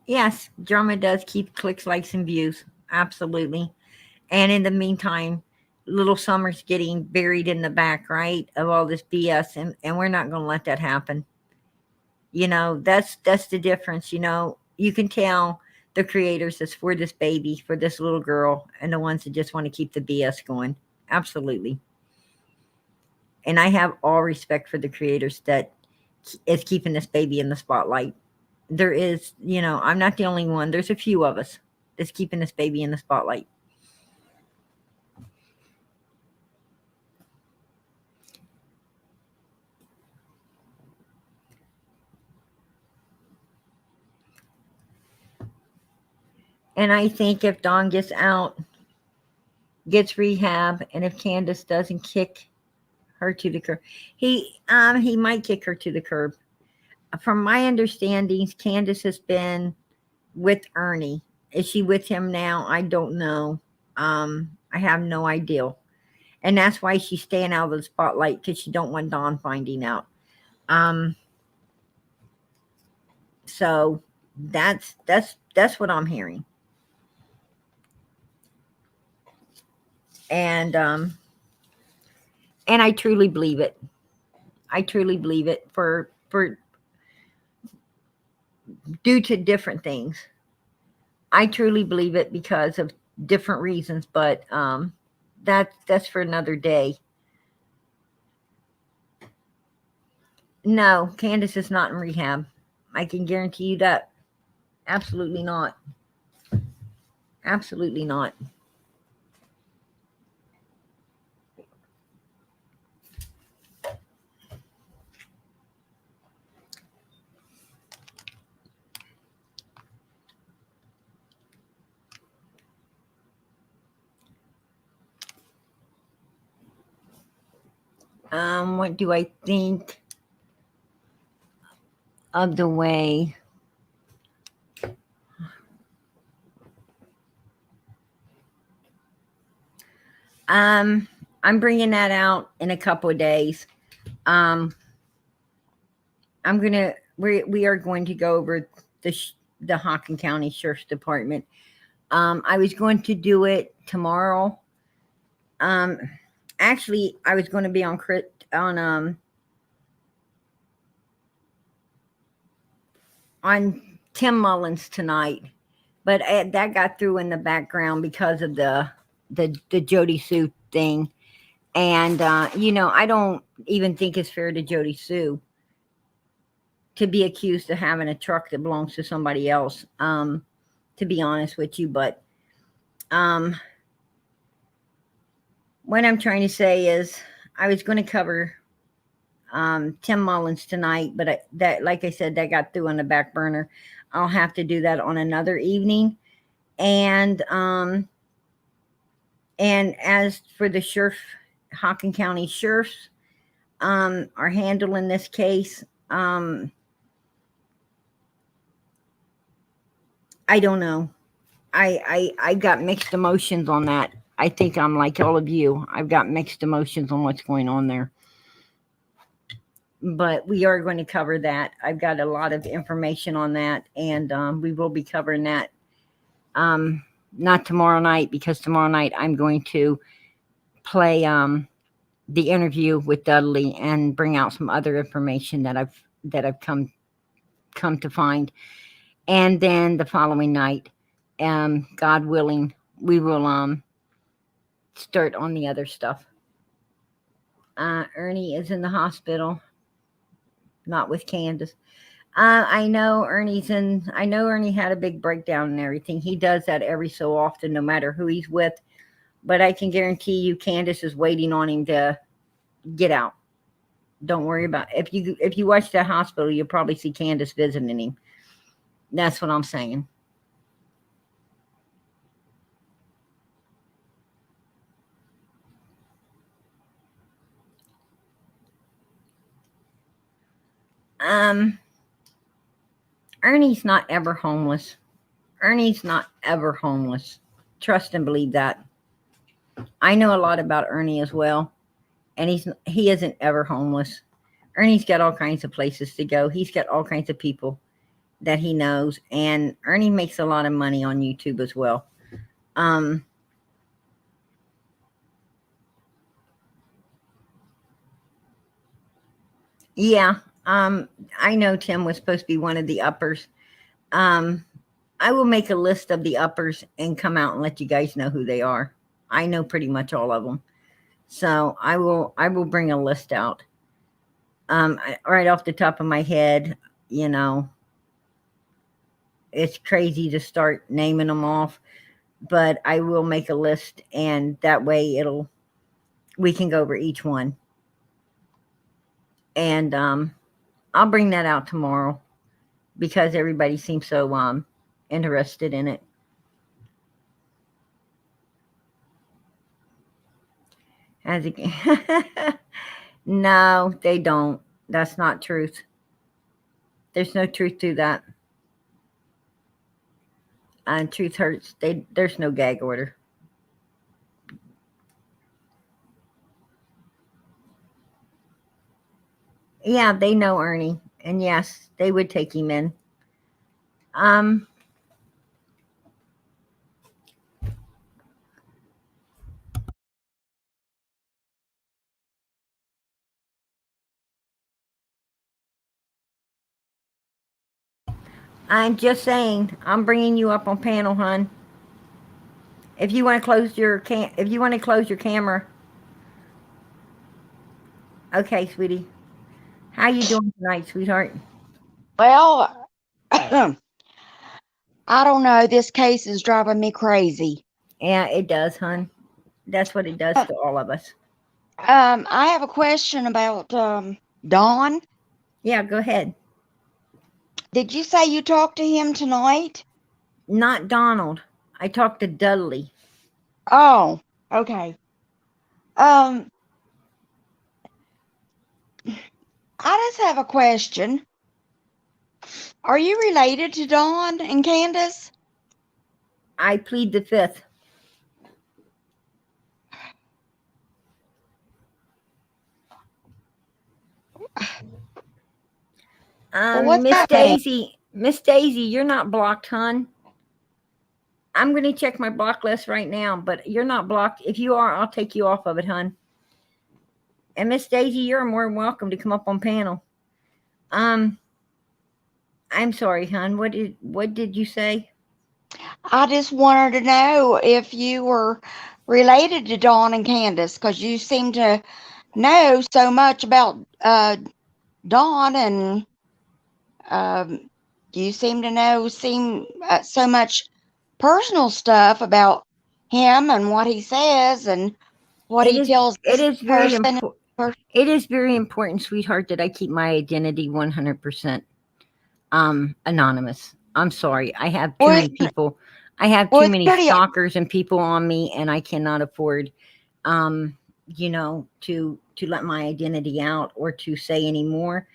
A: Yes, drama does keep clicks, likes, and views. Absolutely. And in the meantime, little Summer's getting buried in the back, right, of all this BS, and we're not going to let that happen. You know, that's the difference. You know, you can tell the creators is for this baby, for this little girl, and the ones that just want to keep the BS going. Absolutely. And I have all respect for the creators that is keeping this baby in the spotlight. There is, you know, I'm not the only one. There's a few of us that's keeping this baby in the spotlight. And I think if Dawn gets out, gets rehab, and if Candace doesn't kick her to the curb, he might kick her to the curb. From my understandings, Candace has been with Ernie. Is she with him now? I don't know. I have no idea. And that's why she's staying out of the spotlight, because she don't want Dawn finding out. So that's what I'm hearing. And I truly believe it. I truly believe it for due to different things. I truly believe it because of different reasons, but that's for another day. No, Candace is not in rehab. I can guarantee you that. Absolutely not. Absolutely not. What do I think of the way I'm bringing that out in a couple of days. We are going to go over the Hockin County Sheriff's Department. I was going to do it tomorrow. Actually, I was going to be on Tim Mullins tonight, but that got through in the background because of the JodiSue thing. And you know, I don't even think it's fair to JodiSue to be accused of having a truck that belongs to somebody else, to be honest with you. But what I'm trying to say is I was going to cover Tim Mullins tonight, but that, like I said, that got through on the back burner. I'll have to do that on another evening. And as for the sheriff, Hockin County sheriffs are handling this case, I don't know. I got mixed emotions on that. I think I'm like all of you. I've got mixed emotions on what's going on there. But we are going to cover that. I've got a lot of information on that, and we will be covering that. Not tomorrow night, because tomorrow night I'm going to play the interview with Dudley and bring out some other information that I've come to find. And then the following night, God willing, we will start on the other stuff. Ernie is in the hospital, not with Candace. I know I know Ernie had a big breakdown and everything. He does that every so often, no matter who he's with. But I can guarantee you, Candace is waiting on him to get out. Don't worry about it. If you watch that hospital, you'll probably see Candace visiting him. That's what I'm saying. Ernie's not ever homeless. Ernie's not ever homeless. Trust and believe that. I know a lot about Ernie as well, and he isn't ever homeless. Ernie's got all kinds of places to go. He's got all kinds of people that he knows, and Ernie makes a lot of money on YouTube as well. Yeah, I know Tim was supposed to be one of the uppers. I will make a list of the uppers and come out and let you guys know who they are. I know pretty much all of them. So I will bring a list out. Right off the top of my head, it's crazy to start naming them off, but I will make a list, and that way we can go over each one. And I'll bring that out tomorrow because everybody seems so interested in it. No, they don't. That's not truth. There's no truth to that. And truth hurts. There's no gag order. Yeah, they know Ernie, and yes, they would take him in. I'm just saying, I'm bringing you up on panel, hon. If you want to close your camera. Okay, sweetie. How you doing tonight, sweetheart?
B: Well, I don't know. This case is driving me crazy.
A: Yeah, it does, hon. That's what it does to all of us.
B: I have a question about Don.
A: Yeah, go ahead.
B: Did you say you talked to him tonight?
A: Not Donald. I talked to Dudley.
B: Oh, okay. I just have a question. Are you related to Don and Candace?
A: I plead the fifth.
B: What's
A: Miss
B: that mean?
A: Miss Daisy, you're not blocked, hon. I'm going to check my block list right now, but you're not blocked. If you are, I'll take you off of it, hon. And Miss Daisy, you're more than welcome to come up on panel. I'm sorry, hon. What did you say?
B: I just wanted to know if you were related to Don and Candace, because you seem to know so much about Don, and you seem to know so much personal stuff about him and what he says and what he tells
A: It
B: this
A: is very
B: person.
A: important. It is very important, sweetheart, that I keep my identity 100% anonymous. I'm sorry. I have too many people. I have too many stalkers and people on me, and I cannot afford to let my identity out or to say any more.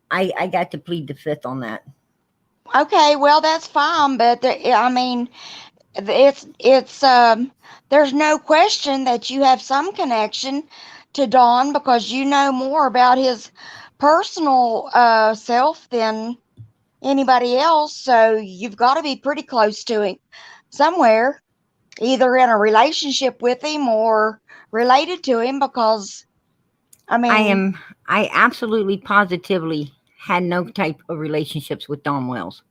A: I got to plead the fifth on that.
B: Okay, well, that's fine, but I mean, it's there's no question that you have some connection to Don because you know more about his personal self than anybody else, so you've got to be pretty close to him somewhere, either in a relationship with him or related to him, because
A: I absolutely positively had no type of relationships with Don Wells.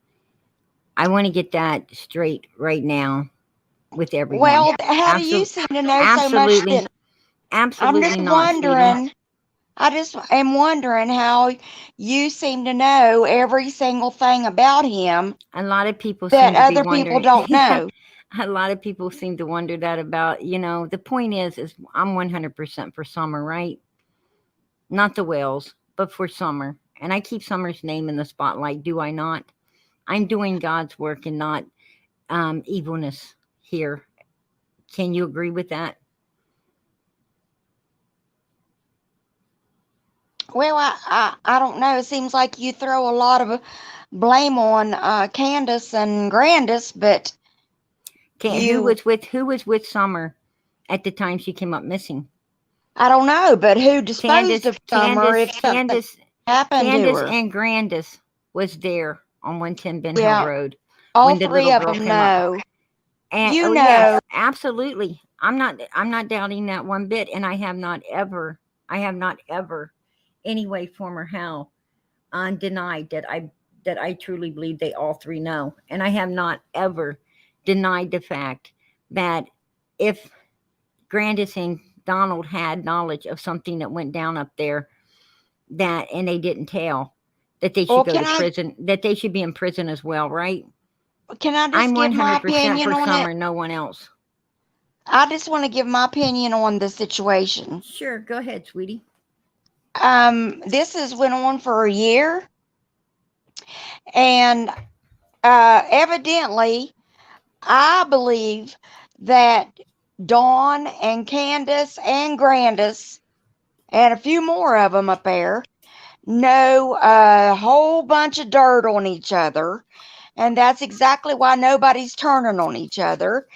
A: I want to get that straight right now with everyone.
B: Well, how do you seem to know so much?
A: Absolutely,
B: I'm
A: absolutely
B: just
A: not, sweetie.
B: wondering. I just am wondering how you seem to know every single thing about him
A: A lot of people
B: that
A: seem to be
B: other people
A: wondering.
B: don't know.
A: A lot of people seem to wonder that about, the point is I'm 100% for Summer, right? Not the whales, but for Summer. And I keep Summer's name in the spotlight, do I not? I'm doing God's work and not evilness here. Can you agree with that?
B: Well, I don't know. It seems like you throw a lot of blame on Candace and Grandis, but
A: Who
B: you,
A: was with Summer at the time she came up missing?
B: I don't know, but who disposed
A: Candace,
B: of Summer if something happened to
A: Candace
B: her?
A: and Grandis was there on 110 Ben Hill
B: Yeah,
A: Road
B: all
A: when the
B: three
A: little
B: of
A: girl
B: them
A: came up.
B: know.
A: And
B: You
A: oh yes,
B: know.
A: absolutely. I'm not doubting that one bit, and I have not ever, any way, form, or how, denied that I truly believe they all three know, and I have not ever denied the fact that if Grandis and Donald had knowledge of something that went down up there, that and they didn't tell, that they
B: Well,
A: should go to prison, that they should be in prison as well, right?
B: can I just
A: I'm
B: give my
A: 100%
B: opinion
A: for
B: on it?
A: Summer, no one else.
B: I just want to give my opinion on the situation.
A: Sure, go ahead, sweetie.
B: This has went on for a year, and evidently, I believe that Dawn and Candace and Grandis and a few more of them up there know a whole bunch of dirt on each other, and that's exactly why nobody's turning on each other,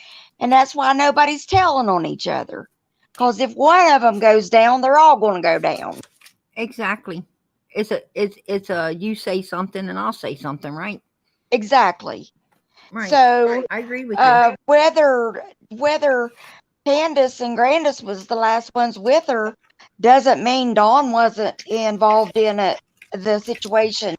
B: and that's why nobody's telling on each other. Because if one of them goes down, they're all going to go down.
A: Exactly. It's a you say something and I'll say something, right?
B: Exactly.
A: Right.
B: So
A: I agree with you.
B: whether Candace and Grandis was the last ones with her doesn't mean Dawn wasn't involved in it, the situation.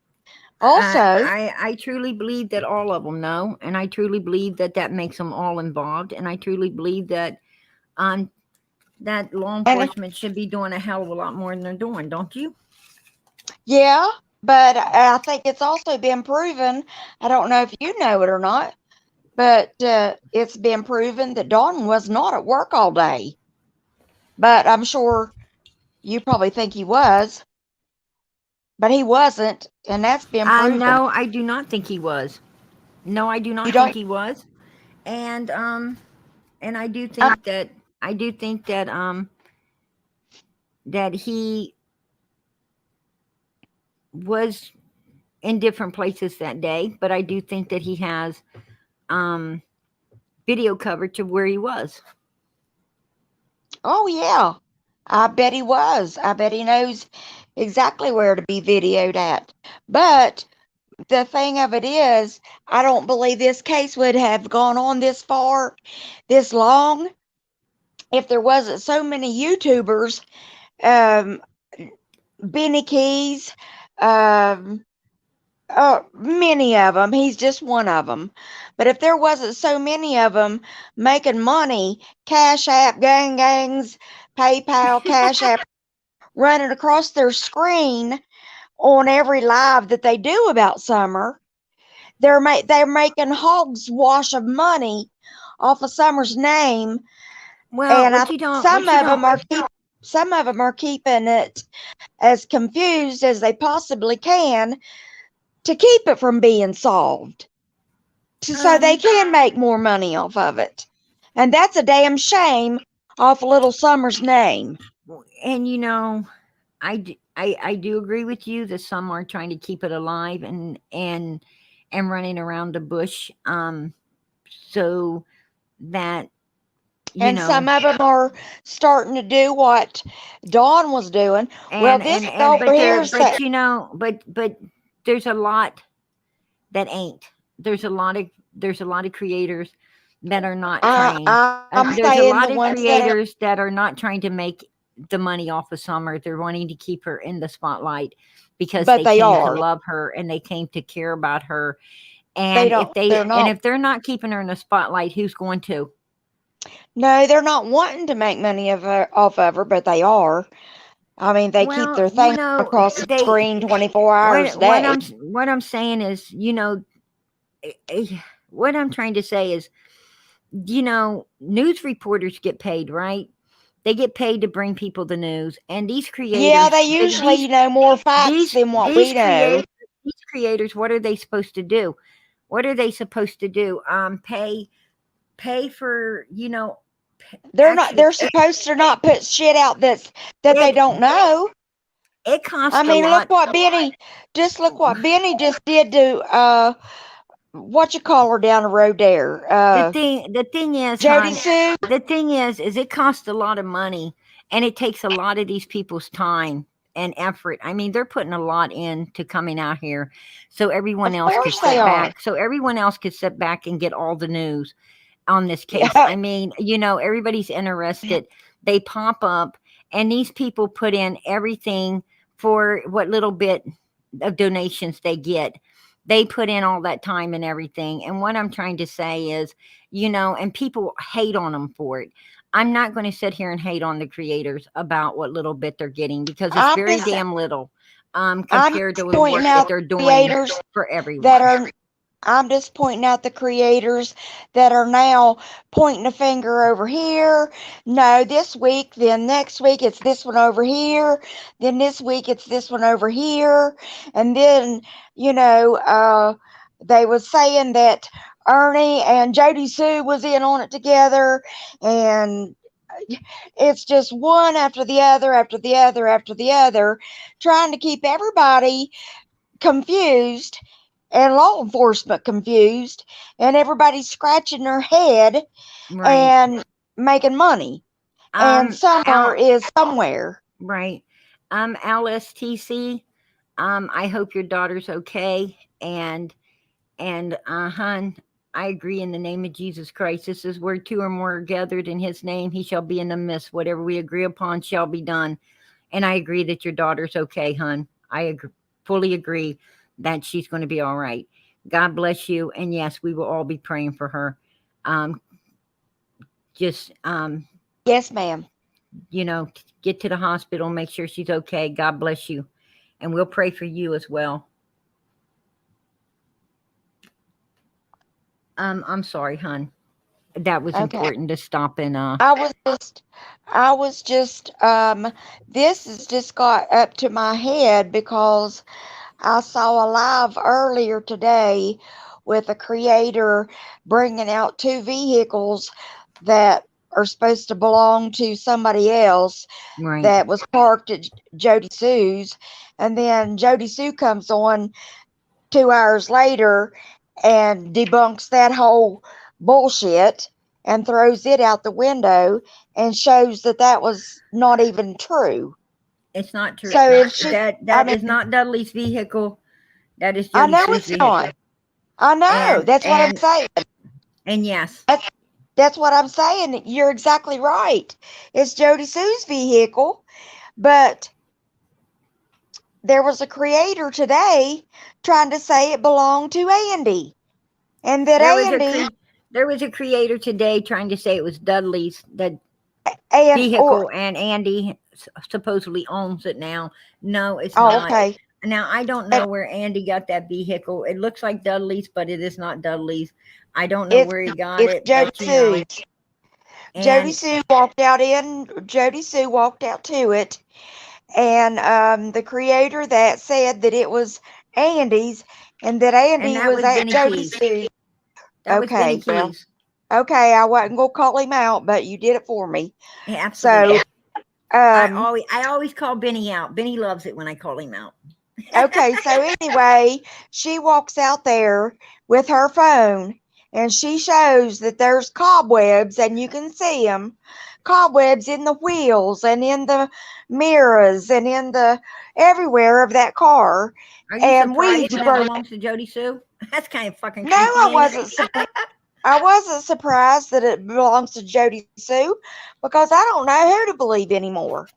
B: Also,
A: I truly believe that all of them know, and I truly believe that makes them all involved, and I truly believe um that law
B: and
A: enforcement should be doing a hell of a lot more than they're doing, don't you?
B: yeah, but I think it's also been proven. I don't know if you know it or not, but it's been proven that Dawn was not at work all day. But I'm sure you probably think he was, but he wasn't, and that's been proven.
A: No, I do not think he was. No, I do
B: You
A: not think
B: don't.
A: he was. And and
B: Uh,
A: I do think that he was in different places that day, but I do think that he has um video coverage of where he was.
B: oh yeah, I bet he was. I bet he knows exactly where to be videoed at. But the thing of it is, I don't believe this case would have gone on this far, this long, if there wasn't so many YouTubers, um, Benny Keyz, um, many of them. He's just one of them. But if there wasn't so many of them making money, Cash App, gangs, PayPal, Cash App, running across their screen on every live that they do about Summer, they're making hogs wash of money off of Summer's name,
A: Well,
B: and I
A: what
B: think
A: you don't, what you don't,
B: some of them are keeping it as confused as they possibly can to keep it from being solved, so they can make more money off of it, and that's a damn shame off little Summer's name.
A: and I do agree with you that some are trying to keep it alive and running around the bush, so that you
B: And
A: know
B: some of them are starting to do what Dawn was doing. Well, this
A: and
B: over
A: but
B: here
A: there
B: said,
A: but there's a lot that ain't. There's a lot of creators that are not trying.
B: I'm
A: There's a
B: saying the
A: lot of
B: ones that are,
A: creators that are not trying to make the money off of Summer. They're wanting to keep her in the spotlight because
B: but
A: they
B: they
A: came to
B: are.
A: love her and they came to care about her
B: They
A: And
B: don't. They're not.
A: if they're not keeping her in the spotlight, who's going to?
B: No, they're not wanting to make money off of her, but they are. I mean, they keep
A: Well,
B: their thing across the screen 24 hours a day.
A: what I'm saying is, what I'm trying to say is, news reporters get paid, right? They get paid to bring people the news, and these
B: Yeah,
A: creators,
B: they usually know more facts
A: these
B: than what
A: these
B: we know.
A: creators, these creators, what are they supposed to do? What are they supposed to do? Pay for,
B: They're not.
A: actually,
B: They're supposed to not put shit out that they
A: it
B: don't know.
A: it
B: I
A: costs a
B: mean, look
A: lot.
B: what Benny. Just look what Benny just did to what you call her down the road there.
A: The thing is,
B: Jody
A: hon,
B: Sue.
A: the thing is it costs a lot of money, and it takes a lot of these people's time and effort. I mean, they're putting a lot into coming out here, so everyone
B: Of
A: else could
B: course they
A: sit
B: are.
A: back. So everyone else could sit back and get all the news on this case.
B: Yeah.
A: I mean, everybody's interested. They pop up, and these people put in everything for what little bit of donations they get. They put in all that time and everything. And what I'm trying to say is, and people hate on them for it. I'm not going to sit here and hate on the creators about what little bit they're getting, because it's
B: I'm
A: very
B: just
A: damn little
B: I'm
A: compared to
B: just
A: the work
B: pointing
A: that
B: out
A: they're
B: the
A: doing
B: creators
A: for
B: that
A: everyone.
B: are I'm just pointing out the creators that are now pointing a finger over here. No, this week, then next week it's this one over here. Then this week it's this one over here. And then, they was saying that Ernie and JodiSue was in on it together. And it's just one after the other, after the other, after the other, trying to keep everybody confused and law enforcement confused, and everybody's scratching their head
A: Right.
B: and making money. And
A: Um,
B: summer
A: Al,
B: is somewhere.
A: right. LSTC. I hope your daughter's okay. And hun, I agree in the name of Jesus Christ. This is where two or more are gathered in his name. He shall be in the midst. Whatever we agree upon shall be done. And I agree that your daughter's okay, hun. Fully agree that she's going to be all right. God bless you. And yes, we will all be praying for her. Um, just,
B: Yes, ma'am.
A: you know, get to the hospital, make sure she's okay. God bless you. And we'll pray for you as well. I'm sorry, hon. That was
B: Okay.
A: important to stop and
B: I was just this has just got up to my head because I saw a live earlier today with a creator bringing out two vehicles that are supposed to belong to somebody else
A: right.
B: that was parked at JodiSue's. And then JodiSue comes on 2 hours later and debunks that whole bullshit and throws it out the window and shows that that was not even true.
A: It's not true.
B: So if she,
A: That is not Dudley's vehicle. That is
B: I
A: Jody
B: know
A: Sue's
B: it's
A: vehicle.
B: not. I know.
A: And
B: That's what I'm saying.
A: and yes,
B: That's what I'm saying. You're exactly right. It's JodiSue's vehicle, but there was a creator today trying to say it belonged to Andy, and that Andy
A: there was a creator today trying to say it was Dudley's
B: and
A: vehicle, and Andy supposedly owns it now. No, it's
B: oh,
A: not.
B: okay.
A: Now I don't know where Andy got that vehicle. It looks like Dudley's, but it is not Dudley's. I don't know where he got
B: It's
A: it, but
B: JodiSue.
A: and
B: JodiSue walked out in. JodiSue walked out to it, and the creator that said that it was Andy's and that Andy
A: that
B: was
A: was
B: at
A: Benny Keyz.
B: JodiSue.
A: That was Benny
B: Okay, well,
A: Keyz.
B: okay, I wasn't gonna call him out, but you did it for me.
A: Yeah, absolutely.
B: So,
A: I always call Benny out. Benny loves it when I call him out.
B: okay, so anyway, she walks out there with her phone and she shows that there's cobwebs, and you can see them, cobwebs in the wheels and in the mirrors and in the everywhere of that car.
A: Are you
B: And
A: surprised
B: weeds
A: that
B: growing.
A: belongs to JodiSue? That's kind of fucking
B: No,
A: creepy.
B: I
A: Ain't
B: wasn't. I wasn't surprised that it belongs to JodiSue because I don't know who to believe anymore.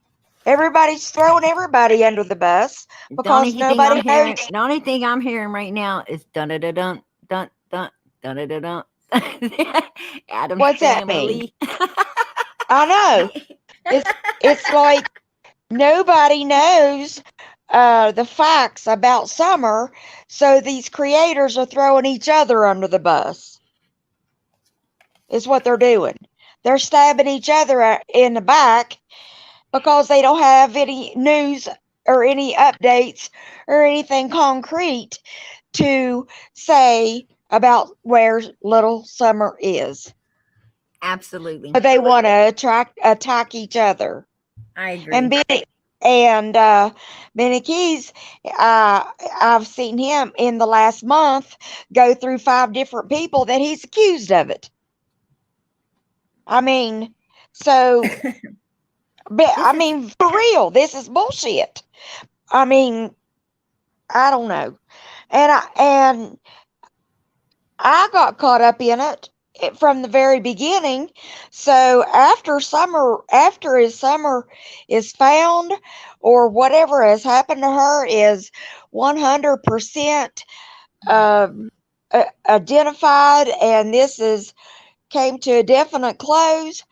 B: Everybody's throwing everybody under the bus
A: The only
B: because
A: thing
B: nobody
A: I'm hearing,
B: knows.
A: the only thing I'm hearing right now is dun dun dun dun dun, dun, dun, dun, dun, dun. Adam's
B: What's that mean?
A: family.
B: I know. It's like nobody knows the facts about summer, so these creators are throwing each other under the bus. Is what they're doing. They're stabbing each other in the back because they don't have any news or any updates or anything concrete to say about where little Summer is.
A: Absolutely.
B: But they want to attack each other.
A: I agree.
B: And Benny Keyz, I've seen him in the last month go through 5 different people that he's accused of it. I mean, so, but I mean, for real, this is bullshit. I mean, I don't know, and I got caught up in it from the very beginning. So after his Summer is found, or whatever has happened to her is 100% identified, and this came to a definite close,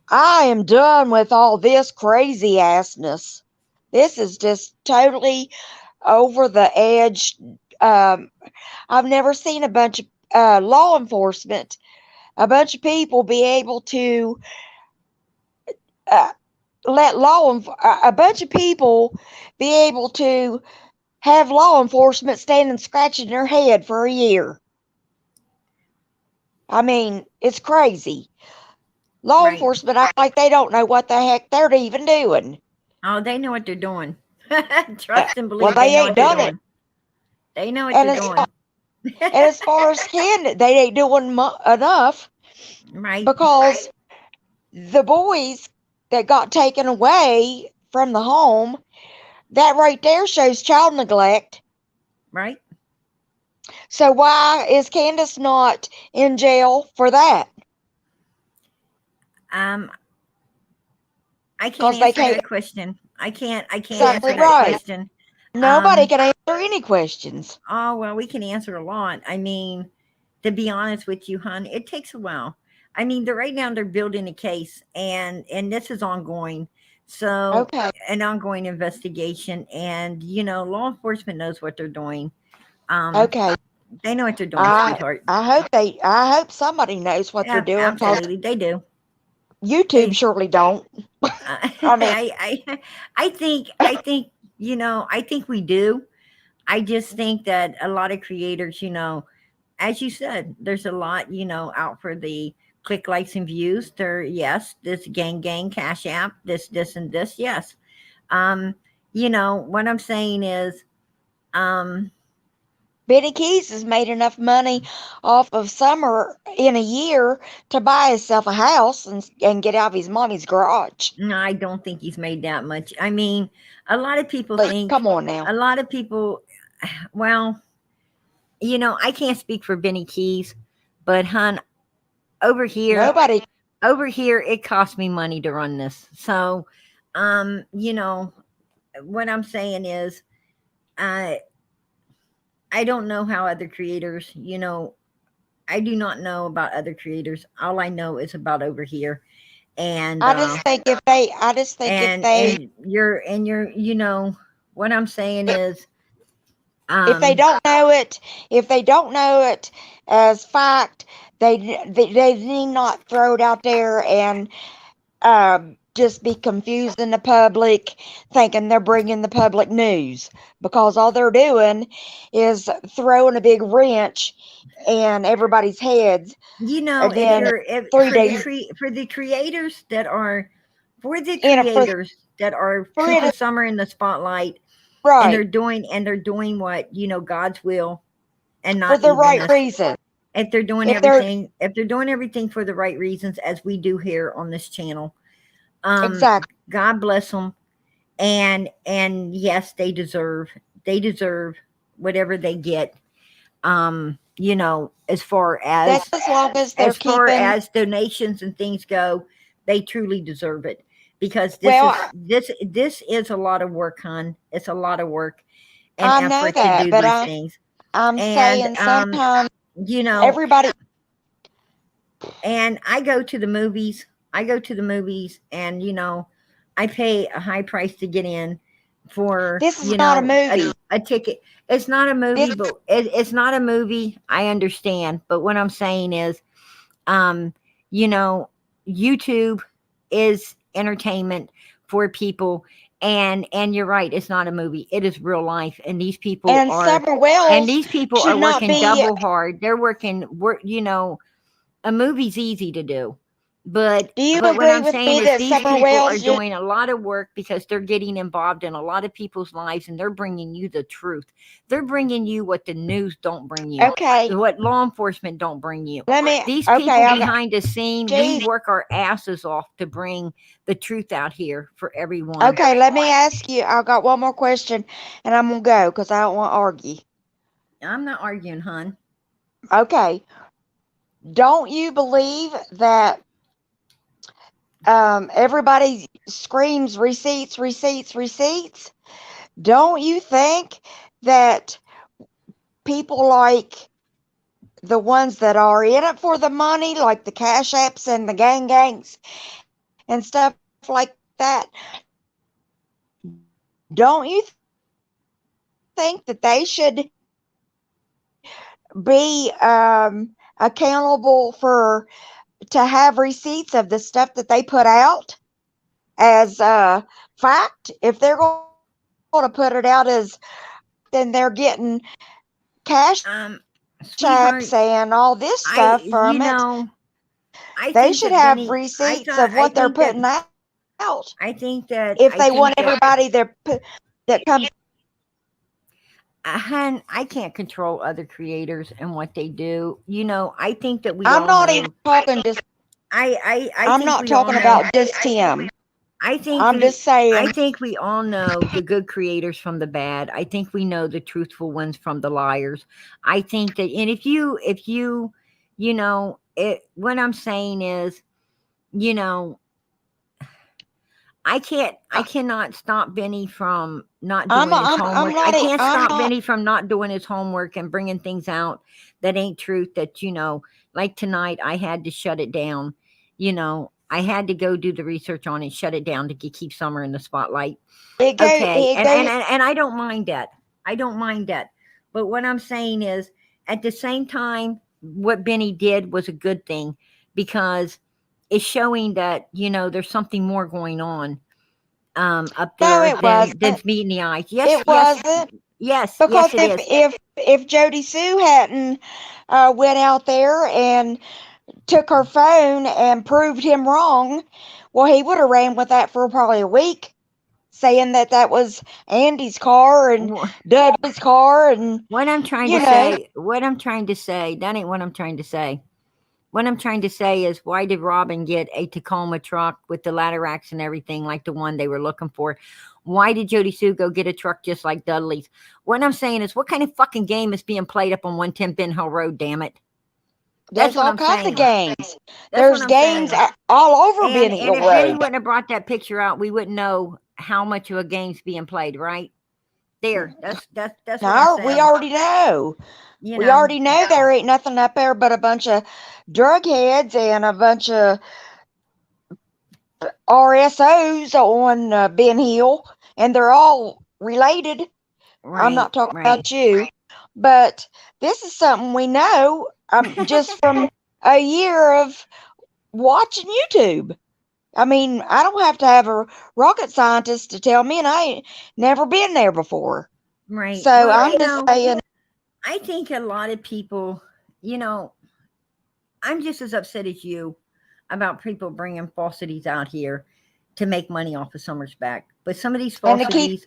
B: I am done with all this crazy assness. This is just totally over the edge. I've never seen a bunch of law enforcement, a bunch of people be able to a bunch of people be able to have law enforcement standing scratching their head for a year. I mean, it's crazy. Law
A: Right.
B: enforcement act like they don't know what the heck they're even doing.
A: Oh, they know what they're doing. Trust and believe
B: Well,
A: they
B: they
A: know
B: ain't
A: what they're
B: done it.
A: doing. They know what
B: And
A: they're
B: as,
A: doing.
B: and as far as they ain't doing enough,
A: Right.
B: because the boys that got taken away from the home, that right there shows child neglect.
A: Right.
B: So why is Candace not in jail for that?
A: I can't
B: 'Cause they
A: answer
B: can't.
A: that question. I can't
B: Exactly
A: answer that
B: right.
A: question.
B: Nobody can answer any questions.
A: Oh, well, we can answer a lot. I mean, to be honest with you, hon, it takes a while. I mean, right now they're building a case, and this is ongoing. So
B: Okay.
A: an ongoing investigation, and law enforcement knows what they're doing.
B: Okay.
A: They know what they're doing, sweetheart.
B: I hope somebody knows what they're
A: Yeah,
B: doing, because
A: absolutely, they do.
B: YouTube surely don't. I mean,
A: I think I think we do. I just think that a lot of creators, as you said, there's a lot, out for the click, likes, and views. Yes, this gang cash app, this and this, yes. What I'm saying is,
B: Benny Keyz has made enough money off of Summer in a year to buy himself a house and get out of his mommy's garage.
A: no, I don't think he's made that much. I mean, a lot of people
B: Like,
A: think,
B: come on now.
A: a lot of people, well, I can't speak for Benny Keyz, but hon, over here,
B: Nobody.
A: it costs me money to run this. So, what I'm saying is, I don't know how other creators, I do not know about other creators. All I know is about over here. And
B: I just think if they,
A: and you're what I'm saying is,
B: if they don't know it as fact, they need not throw it out there and just be confusing the public, thinking they're bringing the public news, because all they're doing is throwing a big wrench in everybody's heads. And then
A: for the creators that are keeping summer in the spotlight, and they're
B: right,
A: doing what God's will, and
B: for
A: not
B: the
A: even
B: right
A: us.
B: reason.
A: If they're doing
B: If they're
A: everything for the right reasons, as we do here on this channel,
B: exactly,
A: God bless them. And yes, they deserve whatever they get. As far
B: that's
A: as
B: as long as they're keeping.
A: donations and things go, they truly deserve it, because
B: Well,
A: this is a lot of work, hon. It's a lot of work and
B: I know
A: effort to
B: that,
A: do
B: but
A: these things.
B: I'm
A: And
B: saying sometimes
A: you know,
B: Everybody.
A: and I go to the movies. I go to the movies, and I pay a high price to get in for
B: This is not a movie.
A: a ticket. It's not a movie,
B: This
A: but it's not a movie. I understand, but what I'm saying is, um, you know, YouTube is entertainment for people, and you're right. It's not a movie. It is real life, and
B: and Summer Wells
A: these people are
B: should not
A: working
B: be.
A: double hard. They're working work. A movie's easy to do, but
B: Do you
A: what
B: agree
A: I'm
B: with
A: saying
B: me
A: is
B: that
A: these
B: Summer
A: people are
B: Wells should?
A: doing a lot of work because they're getting involved in a lot of people's lives, and they're bringing you the truth. They're bringing you what the news don't bring you,
B: Okay,
A: what law enforcement don't bring you.
B: let me.
A: These
B: Okay,
A: people
B: I got
A: behind the scene, we
B: Jay's.
A: work our asses off to bring the truth out here for everyone.
B: Okay, let me ask you. I got one more question, and I'm gonna go because I don't want to argue.
A: I'm not arguing, hon.
B: Okay, don't you believe that everybody screams receipts, receipts, receipts? Don't you think that people like the ones that are in it for the money, like the cash apps and the gangs and stuff like that, don't you think that they should be accountable for to have receipts of the stuff that they put out as fact? If they're going to put it out as then they're getting cash
A: Sweetheart,
B: apps and all this
A: I
B: stuff from it.
A: I
B: They
A: think
B: should
A: that
B: have
A: Benny,
B: receipts of what they're putting out. If
A: I
B: they want
A: think that
B: everybody that comes,
A: Hun, I can't control other creators and what they do. I think that we
B: I'm
A: all
B: not even
A: know.
B: talking just.
A: I
B: I'm
A: think
B: not
A: we all
B: talking
A: know.
B: about just him.
A: I think
B: I'm
A: we.
B: just
A: I
B: saying.
A: think we all know the good creators from the bad. I think we know the truthful ones from the liars. I think that, and what I'm saying is, you know, I cannot stop Benny from not
B: I'm.
A: doing his
B: I'm. I'm
A: homework. I
B: not.
A: can't
B: I'm
A: stop
B: not.
A: Benny from not doing his homework and bringing things out that ain't truth, that like tonight I had to shut it down. I had to go do the research on it, shut it down to keep Summer in the spotlight.
B: It go.
A: Okay.
B: It
A: And
B: go.
A: I don't mind that. I don't mind that. But what I'm saying is, at the same time, what Benny did was a good thing, because it's showing that, there's something more going on up
B: No,
A: there
B: it
A: than's
B: wasn't.
A: meeting the eyes.
B: It wasn't because
A: Yes, it is.
B: if JodiSue hadn't went out there and took her phone and proved him wrong, well, he would have ran with that for probably a week, saying that that was Andy's car and
A: Wh-
B: Dudley's car, and
A: What I'm trying to
B: you know,
A: say, that ain't what I'm trying to say. What I'm trying to say is, why did Robin get a Tacoma truck with the ladder racks and everything like the one they were looking for? Why did JodiSue go get a truck just like Dudley's? What I'm saying is, what kind of fucking game is being played up on 110 Ben Hill Road, damn it? That's
B: there's
A: what
B: all
A: I'm
B: kinds of
A: saying.
B: games.
A: That's what
B: There's
A: I'm
B: games
A: saying.
B: all over
A: And
B: Benny Hill
A: if Benny
B: Road.
A: wouldn't have brought that picture out, we wouldn't know how much of a game's being played, right? There. That's what I'm
B: No, we
A: saying.
B: already know.
A: You
B: We
A: know.
B: already know there ain't nothing up there but a bunch of drug heads and a bunch of RSOs on Ben Hill, and they're all related. I'm
A: Right,
B: not talking
A: right.
B: about you, but this is something we know just from a year of watching YouTube. I mean, I don't have to have a rocket scientist to tell me, and I ain't never been there before.
A: Right.
B: So
A: Well,
B: I'm just saying,
A: I think a lot of people, I'm just as upset as you about people bringing falsities out here to make money off of Summer's back. But some of these
B: and
A: falsities,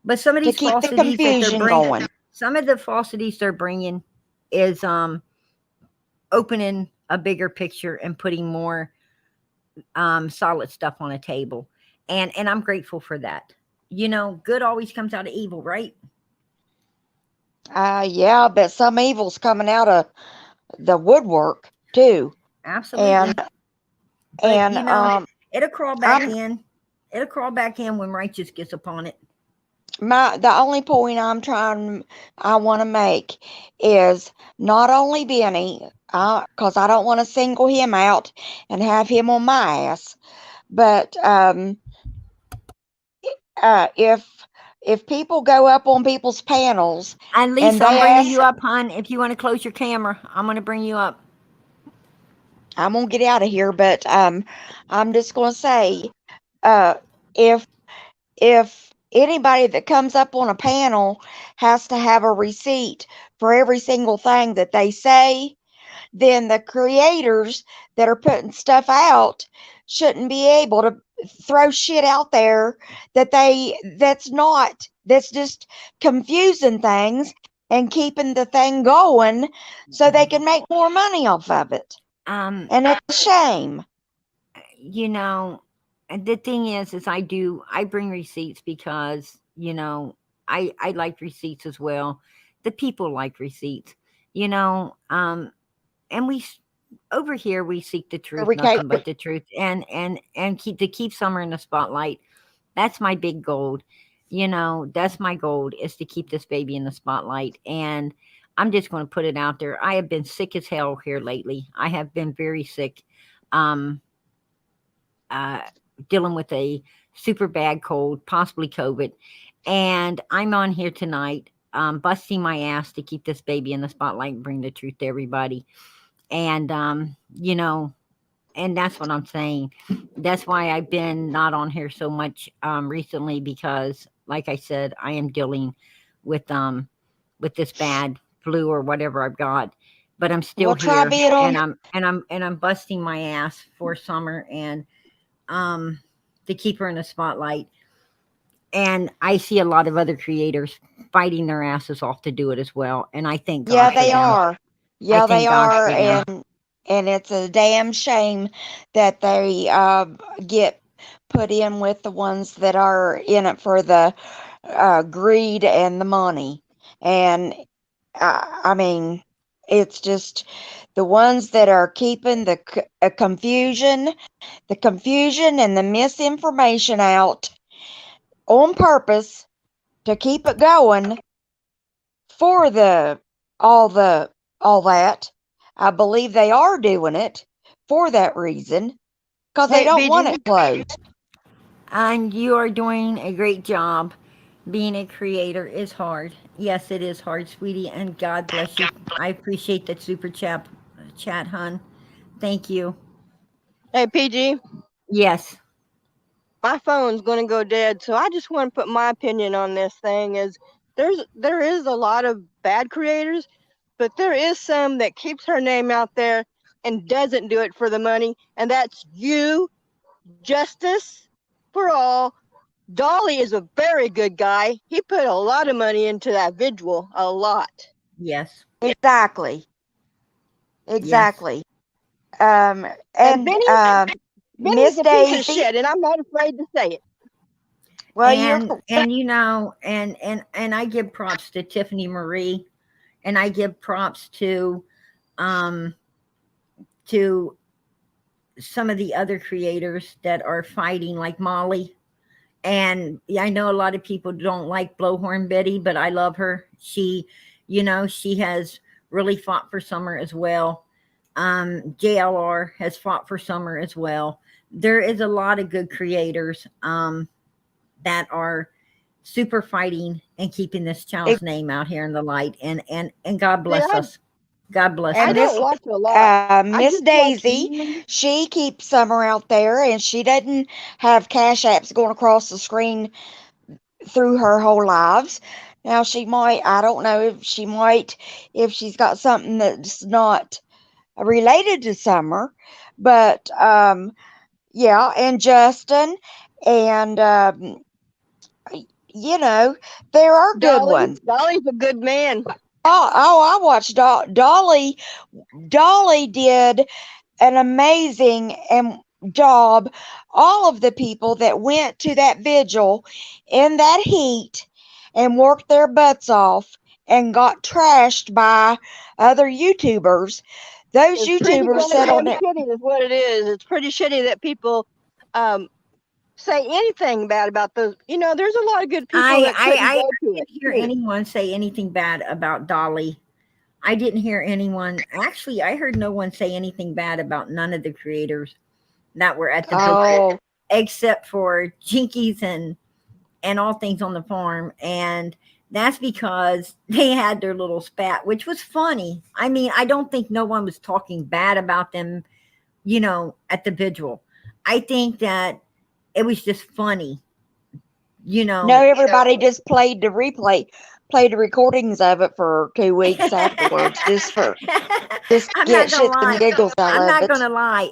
A: but some of
B: to
A: these
B: keep the
A: falsities that they're
B: confusion
A: bringing,
B: going.
A: some of the falsities they're bringing is opening a bigger picture and putting more solid stuff on a table. And I'm grateful for that. Good always comes out of evil, right?
B: Yeah, but some evil's coming out of the woodwork too,
A: Absolutely.
B: and
A: But
B: and
A: it'll crawl back
B: I'm
A: in. It'll crawl back in when righteous gets upon it.
B: the only point I want to make is not only Benny, because I don't want to single him out and have him on my ass, but if people go up on people's panels
A: And
B: and
A: Lisa, I'm
B: they
A: bringing
B: ask,
A: you up, hon. If you want to close your camera, I'm going to bring you up.
B: I'm gonna get out of here, but I'm just gonna say, uh, if anybody that comes up on a panel has to have a receipt for every single thing that they say, then the creators that are putting stuff out shouldn't be able to throw shit out there that's just confusing things and keeping the thing going so they can make more money off of it.
A: Um,
B: And it's a shame.
A: you know, and the thing is I bring receipts because, I like receipts as well. The people like receipts, you know, and over here we seek the truth,
B: Okay.
A: nothing but the truth, and keep summer in the spotlight. That's my big goal. That's my goal, is to keep this baby in the spotlight. And I'm just going to put it out there. I have been sick as hell here lately. I have been very sick. Um, uh, Dealing with a super bad cold, possibly COVID. And I'm on here tonight, busting my ass to keep this baby in the spotlight and bring the truth to everybody. And, and that's what I'm saying. That's why I've been not on here so much recently, because, like I said, I am dealing with this bad flu or whatever I've got. But I'm still
B: Well, try
A: here,
B: being on.
A: and I'm busting my ass for summer, and um to keep her in the spotlight. And I see a lot of other creators fighting their asses off to do it as well. And I thank
B: Yeah,
A: God for
B: they
A: them.
B: are.
A: I
B: Yeah, they
A: thank God
B: are,
A: for them.
B: and it's a damn shame that they get put in with the ones that are in it for the greed and the money. And I mean, it's just the ones that are keeping the confusion and the misinformation out on purpose to keep it going for all the all that. I believe they are doing it for that reason because they
C: Hey,
B: don't want
C: BG.
B: it closed.
A: And you are doing a great job. Being a creator is hard. Yes, it is hard, sweetie. And God bless you. I appreciate that super chat, hun. Thank you.
C: Hey, PG.
A: Yes.
C: My phone's going to go dead, so I just want to put my opinion on this thing. There is a lot of bad creators, but there is some that keeps her name out there and doesn't do it for the money, and that's you, Justice for All. Dolly is a very good guy. He put a lot of money into that visual, a lot.
A: Yes.
B: Exactly.
A: Yes.
B: Exactly.
C: And
B: And
C: Benny's
B: Miss
C: a piece of
B: Daisy.
C: shit, and I'm not afraid to say it.
B: Well, you're
A: And and I give props to Tiffany Marie, and I give props um to some of the other creators that are fighting, like Molly. And yeah, I know a lot of people don't like Blowhorn Betty, but I love her. She has really fought for Summer as well. JLR has fought for Summer as well. There is a lot of good creators that are super fighting and keeping this child's name out here in the light. And God
C: See,
A: bless us. God bless
C: I
B: and
A: us.
C: don't watch a lot. I
B: Miss
C: just watch
B: Daisy.
C: you.
B: She keeps Summer out there, and she doesn't have cash apps going across the screen through her whole lives. Now she might, I don't know if she might, if she's got something that's not related to Summer, but yeah, and Justin, and you know, there are good
C: Dolly.
B: ones.
C: Dolly's a good man.
B: I watched Dolly. Dolly did an amazing job. All of the people that went to that vigil in that heat and worked their butts off and got trashed by other YouTubers. Those
C: It's pretty
B: YouTubers said on
C: goddamn
B: it.
C: shitty, is what it is. It's pretty shitty that people um, say anything bad about those. You know, there's a lot of good people
A: I
C: that couldn't
A: I, I
C: go to
A: didn't
C: it.
A: hear
C: too.
A: anyone say anything bad about Dolly. I didn't hear anyone. Actually, I heard no one say anything bad about none of the creators that were at the big,
B: Oh,
A: except for Jinkies and all things on the farm. And that's because they had their little spat, which was funny. I mean, I don't think no one was talking bad about them, at the vigil. I think that it was just funny, you
B: no,
A: know.
B: everybody just played the recordings of it for 2 weeks afterwards, just
A: I'm
B: get
A: not gonna
B: shits and
A: lie.
B: giggles out
A: I'm
B: of
A: not
B: it.
A: gonna lie.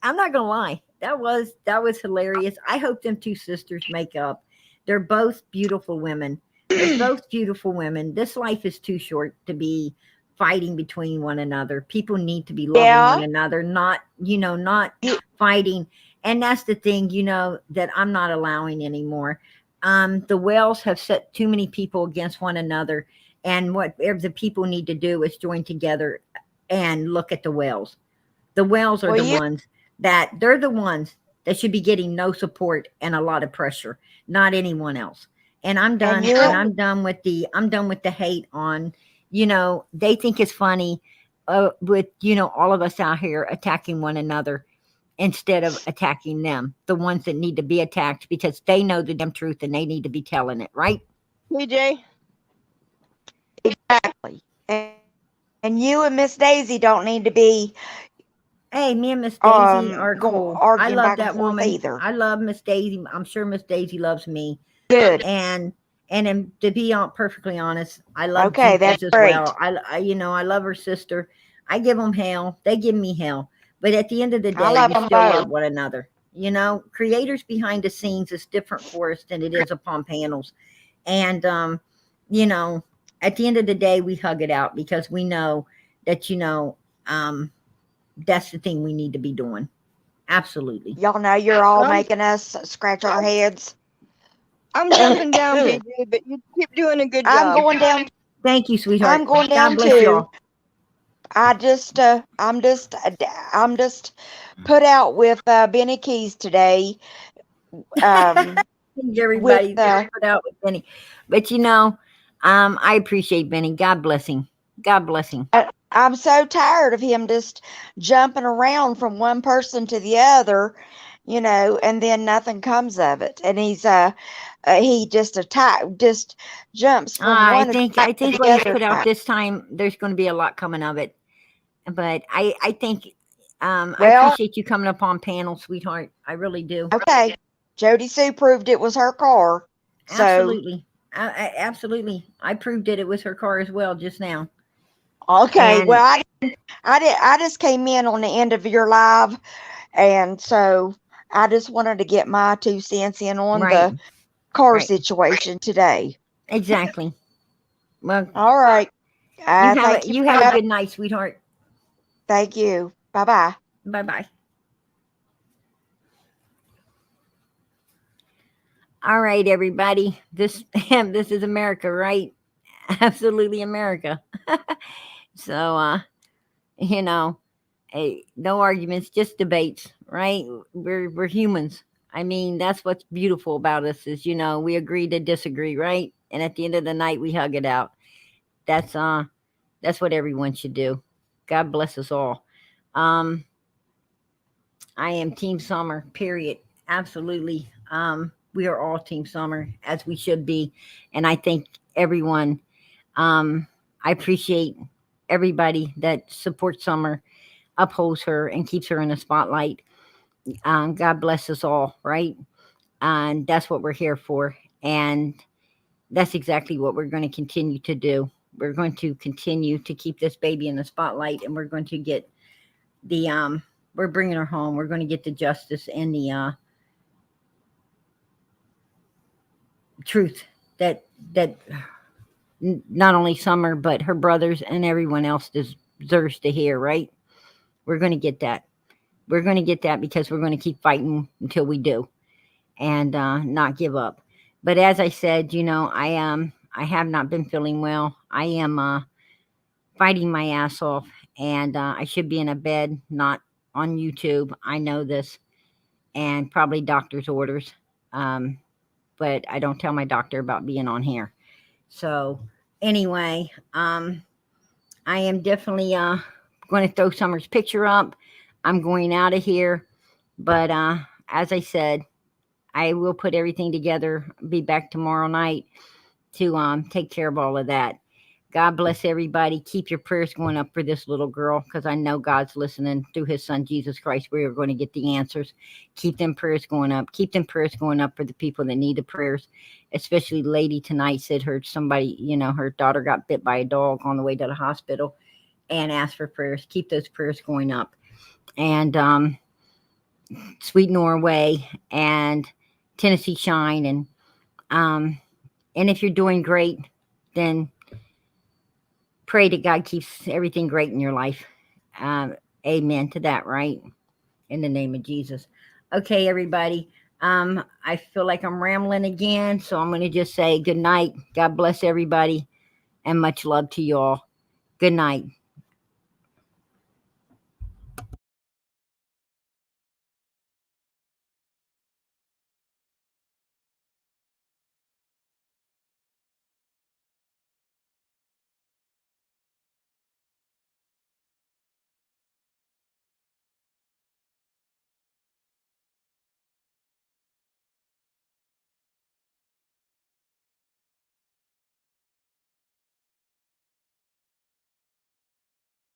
A: I'm not gonna lie. That was hilarious. I hope them two sisters make up. They're both beautiful women. They're both beautiful women. This life is too short to be fighting between one another. People need to be loving
B: Yeah,
A: one another, not
B: you,
A: fighting. And that's the thing, that I'm not allowing anymore. The whales have set too many people against one another, and what the people need to do is join together and look at the whales. The whales are
B: well,
A: the
B: you
A: ones they're the ones that should be getting no support and a lot of pressure, not anyone else. And I'm
B: and
A: done.
B: you
A: And I'm done with the hate on. They think it's funny, with all of us out here attacking one another instead of attacking them, the ones that need to be attacked because they know the damn truth and they need to be telling it, right?
C: PJ,
B: exactly, and you and Miss Daisy don't need to be
A: Hey, me and Miss Daisy are
B: go
A: cool. I
B: arguing
A: love
B: back and
A: that
B: forth
A: woman.
B: either.
A: I love Miss Daisy. I'm sure Miss Daisy loves me.
B: Good.
A: And to be perfectly honest, I love
B: Okay, that's
A: Jinkies as
B: great.
A: well. I love her sister. I give them hell. They give me hell. But at the end of the
B: I
A: day,
B: love
A: we
B: them
A: still love
B: both.
A: one another. Creators behind the scenes is different for us than it is upon panels. And you know, at the end of the day, we hug it out because we know that um, that's the thing we need to be doing. Absolutely.
B: Y'all know you're all
C: I'm
B: making us scratch our heads.
C: I'm jumping down, PJ, but you keep doing a good
B: I'm
C: job.
B: going down.
A: Thank you,
B: I'm
A: sweetheart.
B: going
A: God
B: down
A: bless
B: too.
A: y'all.
B: I'm just put out with Benny Keys today. Um,
A: Thank
B: with
A: everybody put out with Benny. But I appreciate Benny. God bless him. God bless him.
B: I'm so tired of him just jumping around from one person to the other, and then nothing comes of it. And he just jumps from
A: I
B: one
A: think
B: attack
A: I
B: to
A: think
B: the
A: what he's
B: other
A: put out
B: attack.
A: this time, there's going to be a lot coming of it. But I think I
B: Well,
A: appreciate you coming up on panel, sweetheart. I really do.
B: okay. JodiSue proved it was her car. So,
A: Absolutely. Absolutely. I proved it. It was her car as well just now.
B: okay.
A: And
B: Well, I just came in on the end of your live, and so I just wanted to get my 2 cents in on
A: right,
B: the car
A: right.
B: situation today.
A: Exactly. Well,
B: All right. Thank you
A: you
B: for
A: have a
B: having.
A: good night, sweetheart.
B: Thank you. Bye bye.
A: Bye-bye. All right, everybody. This this is America, right? Absolutely America. So you know, hey, no arguments, just debates, right? We're humans. I mean, that's what's beautiful about us is we agree to disagree, right? And at the end of the night, we hug it out. That's uh, that's what everyone should do. God bless us all. Um, I am Team Summer. Period. Absolutely. We are all Team Summer as we should be, and I think everyone. I appreciate everybody that supports Summer, upholds her, and keeps her in the spotlight. God bless us all, right? And that's what we're here for. And that's exactly what we're going to continue to do. We're going to continue to keep this baby in the spotlight, and we're going to get the we're bringing her home. We're going to get the justice and the truth that not only Summer but her brothers and everyone else deserves to hear. Right? We're going to get that. We're going to get that because we're going to keep fighting until we do, and not give up. But as I said, I have not been feeling well. I am fighting my ass off, and I should be in a bed, not on YouTube. I know this, and probably doctor's orders. But I don't tell my doctor about being on here. So anyway, I am definitely going to throw Summer's picture up. I'm going out of here. But as I said, I will put everything together, be back tomorrow night to take care of all of that. God bless everybody. Keep your prayers going up for this little girl, because I know God's listening through his son, Jesus Christ. We are going to get the answers. Keep them prayers going up. Keep them prayers going up for the people that need the prayers, especially the lady tonight said somebody, her daughter got bit by a dog on the way to the hospital and asked for prayers. Keep those prayers going up. And Sweet Norway and Tennessee Shine. And if you're doing great, then pray that God keeps everything great in your life. Amen to that, right? In the name of Jesus. Okay, everybody. I feel like I'm rambling again, so I'm going to just say good night. God bless everybody, and much love to you all. Good night.